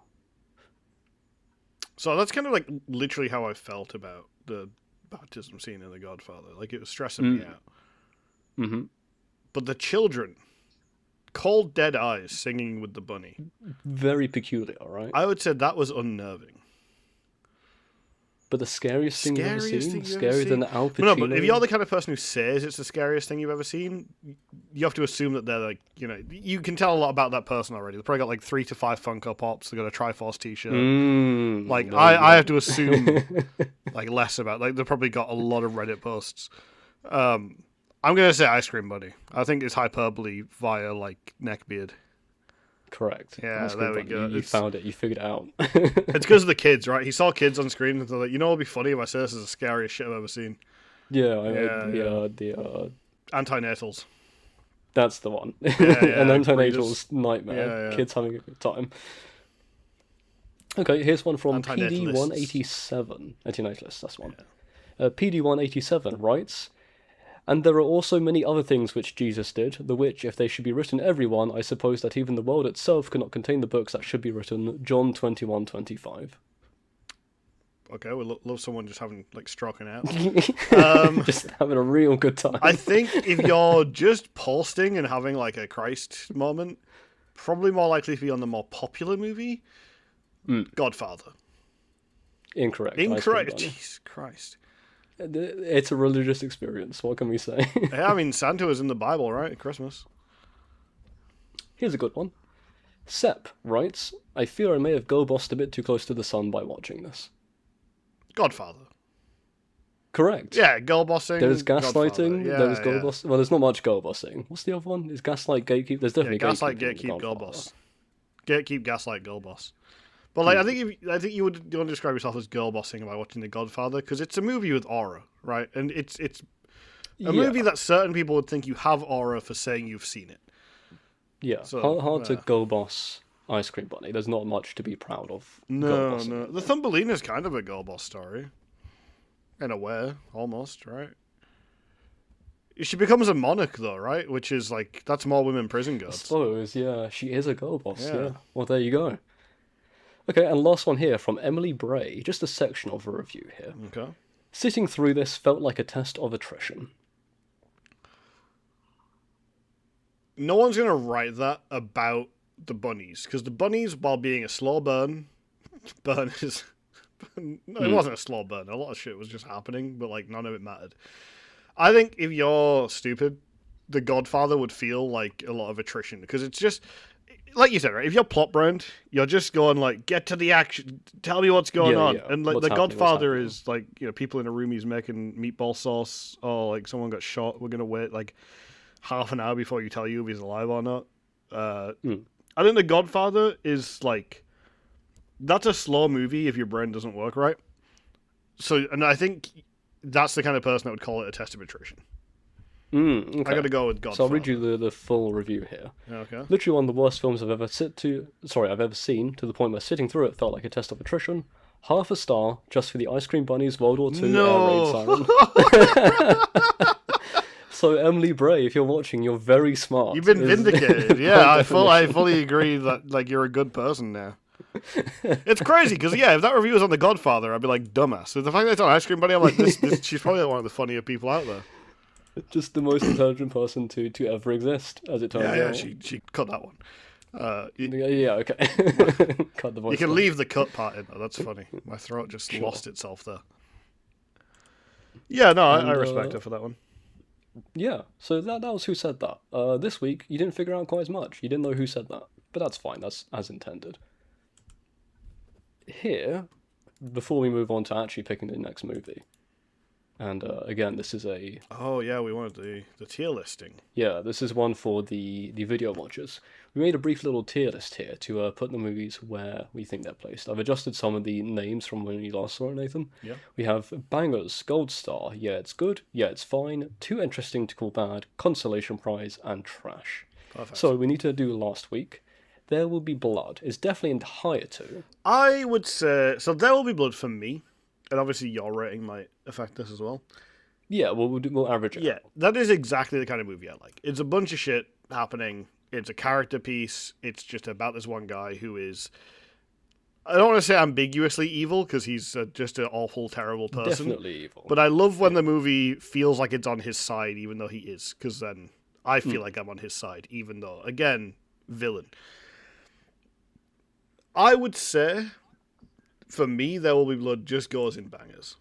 So that's kind of like literally how I felt about the baptism scene in The Godfather. Like, it was stressing me out. Mm-hmm. But the children, cold dead eyes singing with the bunny. Very peculiar, right? I would say that was unnerving. But the scariest thing you've ever seen? Scarier than Al Pacino? No, but if you're the kind of person who says it's the scariest thing you've ever seen, you have to assume that they're like, you know, you can tell a lot about that person already. They've probably got like 3 to 5 Funko Pops. They've got a Triforce t-shirt. I have to assume like less about, like they've probably got a lot of Reddit posts. I'm going to say Ice Cream Bunny. I think it's hyperbole via like neckbeard. Correct. Yeah, there we go. You found it. You figured it out. It's because of the kids, right? He saw kids on screen and thought, like, you know what would be funny if I say this is the scariest shit I've ever seen. Yeah, Antinatals. That's the one. Yeah, An antinatals nightmare. Kids having a good time. Okay, here's one from PD187. Antinatalist, that's one. Yeah. PD187 writes... And there are also many other things which Jesus did, the which, if they should be written every one, I suppose that even the world itself cannot contain the books that should be written. John 21:25. Okay, we love someone just having, like, stroking out. Just having a real good time. I think if you're just posting and having, like, a Christ moment, probably more likely to be on the more popular movie. Godfather. Incorrect. Incorrect. Jesus Christ. It's a religious experience. What can we say? Yeah, I mean, Santa was in the Bible, right? At Christmas. Here's a good one. Sepp writes, I fear I may have go-bossed a bit too close to the sun by watching this. Godfather. Correct. Yeah, girl-bossing. There's gaslighting, yeah, there's go-boss. Well, there's not much go-bossing. What's the other one? Is gaslight, gatekeep? There's definitely gaslight, gatekeep, girl-boss. Gatekeep, gaslight, girl-boss. But like, I think you would describe yourself as girl-bossing by watching The Godfather, because it's a movie with aura, right? And it's a movie that certain people would think you have aura for saying you've seen it. Yeah, so, hard to go-boss Ice Cream Bunny. There's not much to be proud of. No. The Thumbelina's kind of a girl-boss story. In a way, almost, right? She becomes a monarch, though, right? Which is, like, that's more women prison guards. I suppose, yeah. She is a go-boss, yeah. Well, there you go. Okay, and last one here from Emily Bray. Just a section of a review here. Okay. Sitting through this felt like a test of attrition. No one's going to write that about the bunnies, because the bunnies, while being a slow burn is... No, it wasn't a slow burn. A lot of shit was just happening, but like none of it mattered. I think if you're stupid, The Godfather would feel like a lot of attrition, because it's just... Like you said, right? If you're plot brand, you're just going like, get to the action, tell me what's going on. Yeah. And like The Godfather is like, you know, people in a room, he's making meatball sauce, or like someone got shot, we're gonna wait like half an hour before you tell you if he's alive or not. I think The Godfather is like, that's a slow movie if your brain doesn't work right. So, and I think that's the kind of person that would call it a test of attrition. Okay. I gotta go with Godfather. So I'll read you the full review here. Okay. Literally one of the worst films I've ever seen, to the point where sitting through it felt like a test of attrition. Half a star just for the Ice Cream Bunny's World War II air raid siren. So Emily Bray, if you're watching, you're very smart. You've been vindicated. Yeah, I fully agree that like you're a good person now. It's crazy because if that review was on The Godfather, I'd be like dumbass. So the fact that it's on Ice Cream Bunny, I'm like, this she's probably one of the funnier people out there. Just the most intelligent person to ever exist, as it turns out. Yeah, she cut that one. Okay. Cut the voice. You can leave the cut part in though. That's funny. My throat just lost itself there. Yeah, no, I respect her for that one. Yeah, so that was Who Said That. This week, you didn't figure out quite as much. You didn't know who said that. But that's fine, that's as intended. Here, before we move on to actually picking the next movie, and again, this is a... Oh yeah, we wanted the tier listing. Yeah, this is one for the video watchers. We made a brief little tier list here to put the movies where we think they're placed. I've adjusted some of the names from when you last saw it, Nathan. Yeah. We have Bangers, Gold Star, Yeah It's Good, Yeah It's Fine, Too Interesting to Call Bad, Consolation Prize, and Trash. Perfect. So we need to do last week. There Will Be Blood is definitely in higher two. I would say... So There Will Be Blood for me, and obviously your rating might affect this as well. Yeah, we'll average it. Yeah, that is exactly the kind of movie I like. It's a bunch of shit happening. It's a character piece. It's just about this one guy who is... I don't want to say ambiguously evil, because he's just an awful, terrible person. Definitely evil. But I love when the movie feels like it's on his side, even though he is, because then I feel like I'm on his side, even though, again, villain. I would say, for me, There Will Be Blood just goes in bangers.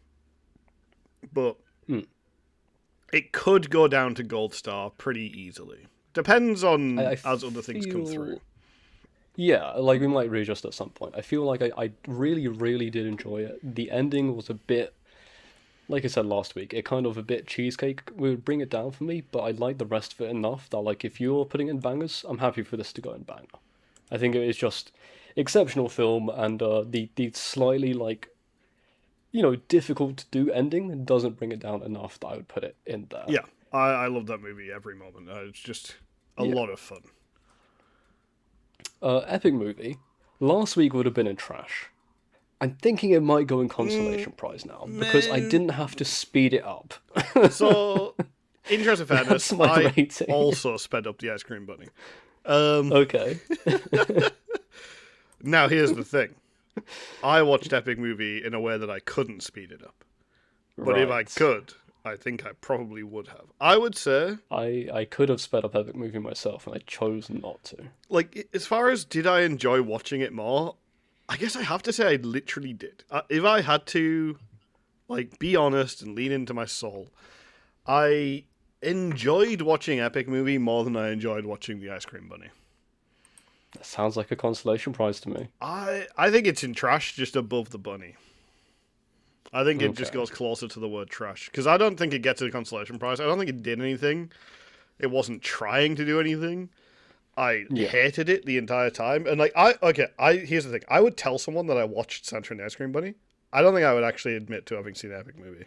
But it could go down to Gold Star pretty easily. Depends on as other things come through. Yeah, like we might readjust at some point. I feel like I really, really did enjoy it. The ending was a bit, like I said last week, it kind of a bit cheesecake would bring it down for me, but I like the rest of it enough that like if you're putting in bangers, I'm happy for this to go in banger. I think it is just exceptional film, and the slightly like, difficult to do ending doesn't bring it down enough that I would put it in there. Yeah, I love that movie every moment. It's just a lot of fun. Epic movie. Last week would have been in Trash. I'm thinking it might go in Consolation Prize now, because I didn't have to speed it up. So, interest of fairness, I rating. also sped up the Ice Cream Bunny. Okay. Now, here's the thing. I watched Epic Movie in a way that I couldn't speed it up. But if I could, I think I probably would have. I would say I could have sped up Epic Movie myself, and I chose not to. like as far as did I enjoy watching it more, I guess I have to say I literally did. If I had to like be honest and lean into my soul, I enjoyed watching Epic Movie more than I enjoyed watching The Ice Cream Bunny. That sounds like a consolation prize to me. I think it's in trash just above the bunny. I think it just goes closer to the word trash. Because I don't think it gets a consolation prize. I don't think it did anything. It wasn't trying to do anything. I hated it the entire time. And like here's the thing. I would tell someone that I watched Santa and the Ice Cream Bunny. I don't think I would actually admit to having seen the Epic Movie.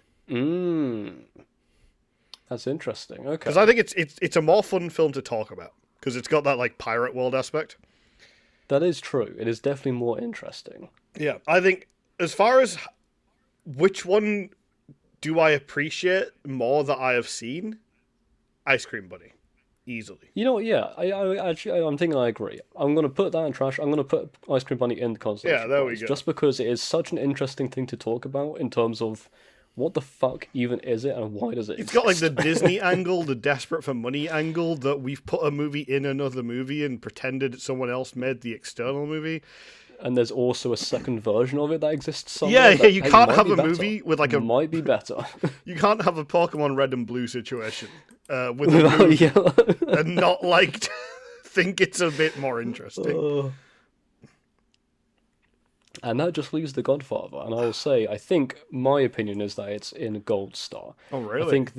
That's interesting. Okay. Because I think it's a more fun film to talk about. Because it's got that like pirate world aspect. That is true. It is definitely more interesting. Yeah, I think as far as which one do I appreciate more that I have seen, Ice Cream Bunny, easily. You know what? Yeah, I'm thinking I agree. I'm gonna put that in trash. I'm gonna put Ice Cream Bunny in the consolation. Yeah, there prize, we go. Just because it is such an interesting thing to talk about in terms of what the fuck even is it and why does it It's exist? got like the Disney angle, the desperate for money angle, that we've put a movie in another movie and pretended someone else made the external movie. And there's also a second version of it that exists somewhere. Yeah, you can't have a movie with like a... Might be better. You can't have a Pokemon Red and Blue situation with a movie and not like think it's a bit more interesting. And that just leaves The Godfather. And I will say, I think my opinion is that it's in Gold Star. Oh, really? I think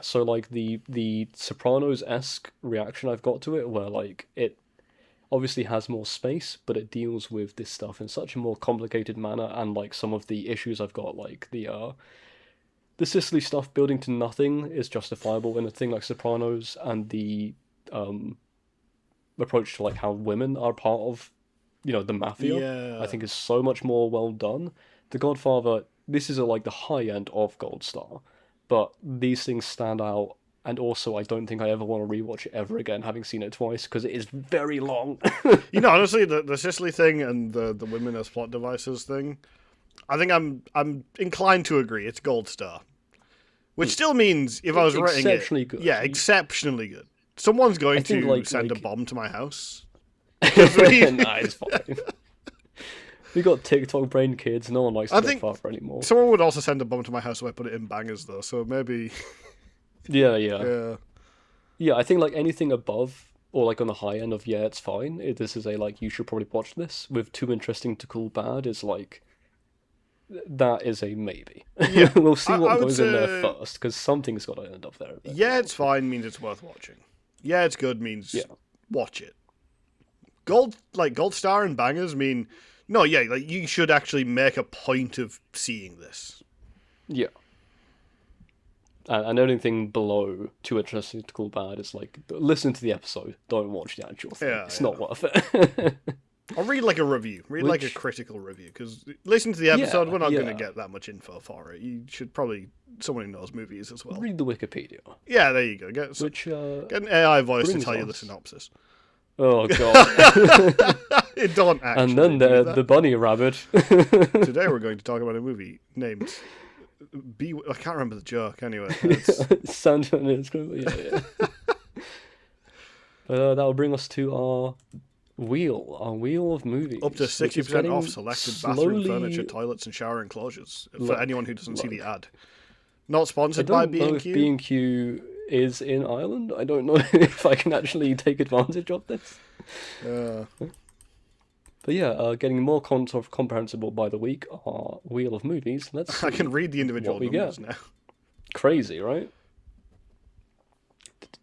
so like the Sopranos-esque reaction I've got to it, where like it obviously has more space, but it deals with this stuff in such a more complicated manner, and like some of the issues I've got, like the Sicily stuff building to nothing is justifiable in a thing like Sopranos, and the approach to like how women are part of the mafia, I think is so much more well done. The Godfather, this is like the high end of Gold Star, but these things stand out, and also I don't think I ever want to rewatch it ever again, having seen it twice, because it is very long. Honestly, the Sicily thing and the women as plot devices thing, I think I'm inclined to agree. It's Gold Star, which still means if I was rating it, exceptionally good. Yeah, exceptionally good. Someone's going to send a bomb to my house. Nah, it's fine. We got TikTok brain kids. No one likes Godfather anymore. Someone would also send a bomb to my house if I put it in bangers, though. So maybe. Yeah. I think like anything above or like on the high end of it's fine. This is a like you should probably watch this with too interesting to cool bad is like that is a maybe. Yeah, we'll see what goes in there first, because something's got to end up there. Yeah, it's fine means it's worth watching. Yeah, it's good means watch it. Gold Star and bangers mean like you should actually make a point of seeing this. Yeah. And anything below too interesting to call bad is like listen to the episode, don't watch the actual thing. It's not worth it. Or read like a review. Like a critical review, because listen to the episode, we're not going to get that much info for it. You should probably someone who knows movies as well. Read the Wikipedia. Yeah, there you go. Get an AI voice to tell you the synopsis. Oh god. It don't actually. And then the bunny rabbit. Today we're going to talk about a movie named I can't remember the joke anyway. Santa and it's that'll bring us to our wheel of movies. Up to 60% off selected bathroom furniture, toilets, and shower enclosures for anyone who doesn't see the ad. Not sponsored by B&Q. I don't know if B&Q is in Ireland. I don't know if I can actually take advantage of this. But yeah, getting more comprehensible by the week are Wheel of Movies. Let's see I can read the individual numbers now. Crazy, right?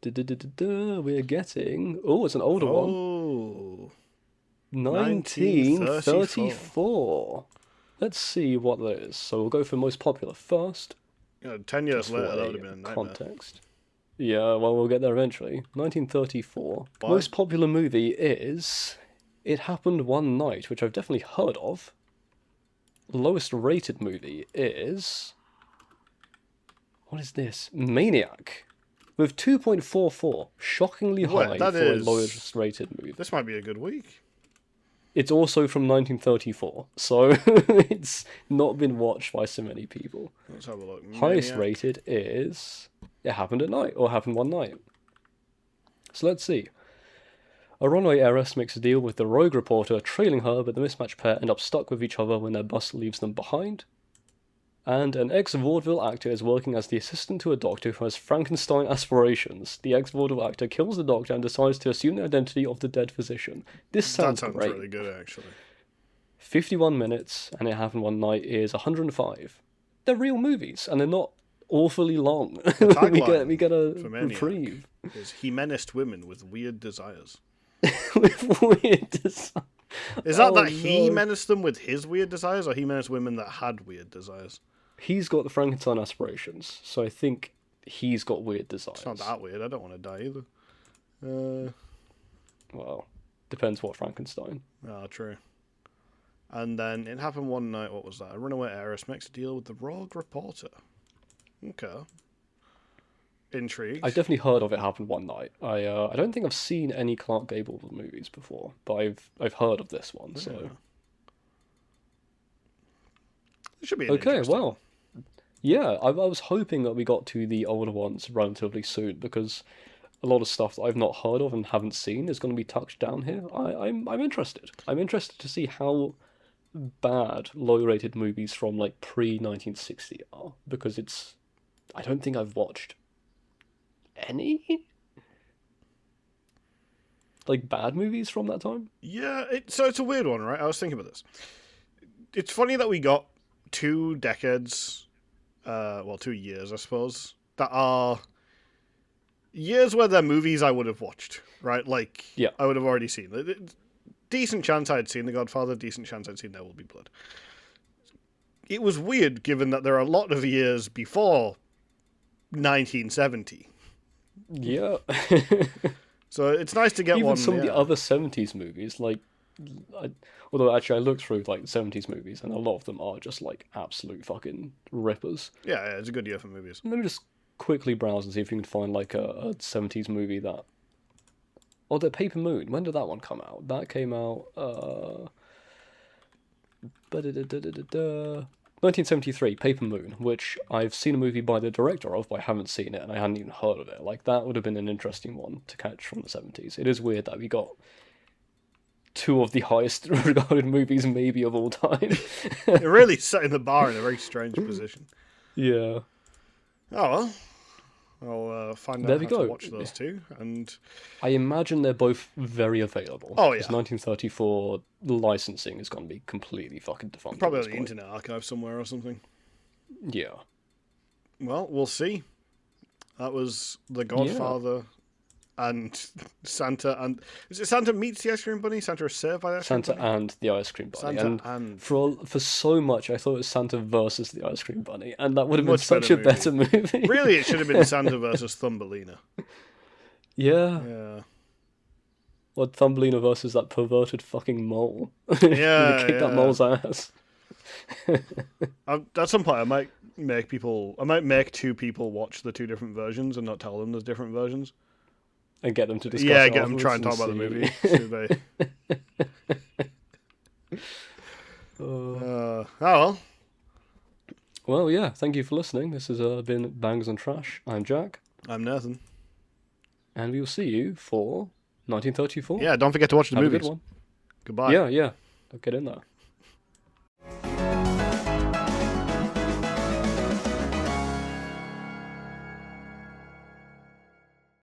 We're getting... Oh, it's an older one. 1934. Let's see what that is. So we'll go for most popular first. 10 years later, that would have been a nightmare. Context. Yeah, well, we'll get there eventually. 1934. Most popular movie is It Happened One Night, which I've definitely heard of. Lowest rated movie is... What is this? Maniac. With 2.44. Shockingly high for a lowest rated movie. This might be a good week. It's also from 1934, so it's not been watched by so many people. Let's have a look. Highest rated is It Happened at Night, or Happened One Night. So let's see. A runaway heiress makes a deal with the rogue reporter, trailing her, but the mismatched pair end up stuck with each other when their bus leaves them behind. And an ex-vaudeville actor is working as the assistant to a doctor who has Frankenstein aspirations. The ex-vaudeville actor kills the doctor and decides to assume the identity of the dead physician. This sounds great. That sounds really good, actually. 51 minutes, and It Happened One Night is 105. They're real movies, and they're not awfully long. we get a reprieve. Is he menaced women with weird desires. With weird desires. Is that he menaced them with his weird desires, or he menaced women that had weird desires? He's got the Frankenstein aspirations, so I think he's got weird desires. It's not that weird. I don't want to die either. Well, depends what Frankenstein. Ah, true. And then It Happened One Night. What was that? A runaway heiress makes a deal with the rogue reporter. Okay. Intrigued. I've definitely heard of It Happened One Night. I don't think I've seen any Clark Gable movies before, but I've heard of this one. So it should be okay. Well, yeah. I was hoping that we got to the older ones relatively soon, because a lot of stuff that I've not heard of and haven't seen is going to be touched down here. I'm interested. I'm interested to see how bad low-rated movies from like pre-1960 are, because I don't think I've watched any like bad movies from that time. Yeah, so it's a weird one, right? I was thinking about this. It's funny that we got 2 decades, 2 years, I suppose, that are years where they're movies I would have watched, right? Like, yeah. I would have already seen. Decent chance I'd seen The Godfather, decent chance I'd seen There Will Be Blood. It was weird, given that there are a lot of years before 1970. Yeah. So it's nice to get even one. Some of the other 70s movies, like, although actually I looked through like 70s movies, and a lot of them are just like absolute fucking rippers. Yeah, it's a good year for movies. Let me just quickly browse and see if you can find like a 70s movie that... Oh, The Paper Moon. When did that one come out? That came out... 1973, Paper Moon, which I've seen a movie by the director of, but I haven't seen it, and I hadn't even heard of it. Like, that would have been an interesting one to catch from the 70s. It is weird that we got 2 of the highest regarded movies maybe of all time. It really setting the bar in a very strange position. Yeah. Oh, well. I'll find out how to watch those 2, and I imagine they're both very available. Oh, yeah. Because 1934 licensing is going to be completely fucking defunct. Probably on the Internet Archive somewhere or something. Yeah. Well, we'll see. That was The Godfather and Santa, and is it Santa meets the ice cream bunny? Santa is saved by the ice cream bunny? Santa and the ice cream bunny. Santa and for so much, I thought it was Santa versus the ice cream bunny, and that would have been such a better movie. Really, it should have been Santa versus Thumbelina. Yeah. Yeah. Or Thumbelina versus that perverted fucking mole. Yeah, kick that mole's ass. At some point, I might make 2 people watch the 2 different versions and not tell them there's different versions. And get them to discuss it get them try and talk about the movie. Oh, well. Well, yeah, thank you for listening. This has been Bangers and Trash. I'm Jack. I'm Nathan. And we will see you for 1934. Yeah, don't forget to watch the movies. Have a good one. Goodbye. Yeah. I'll get in there.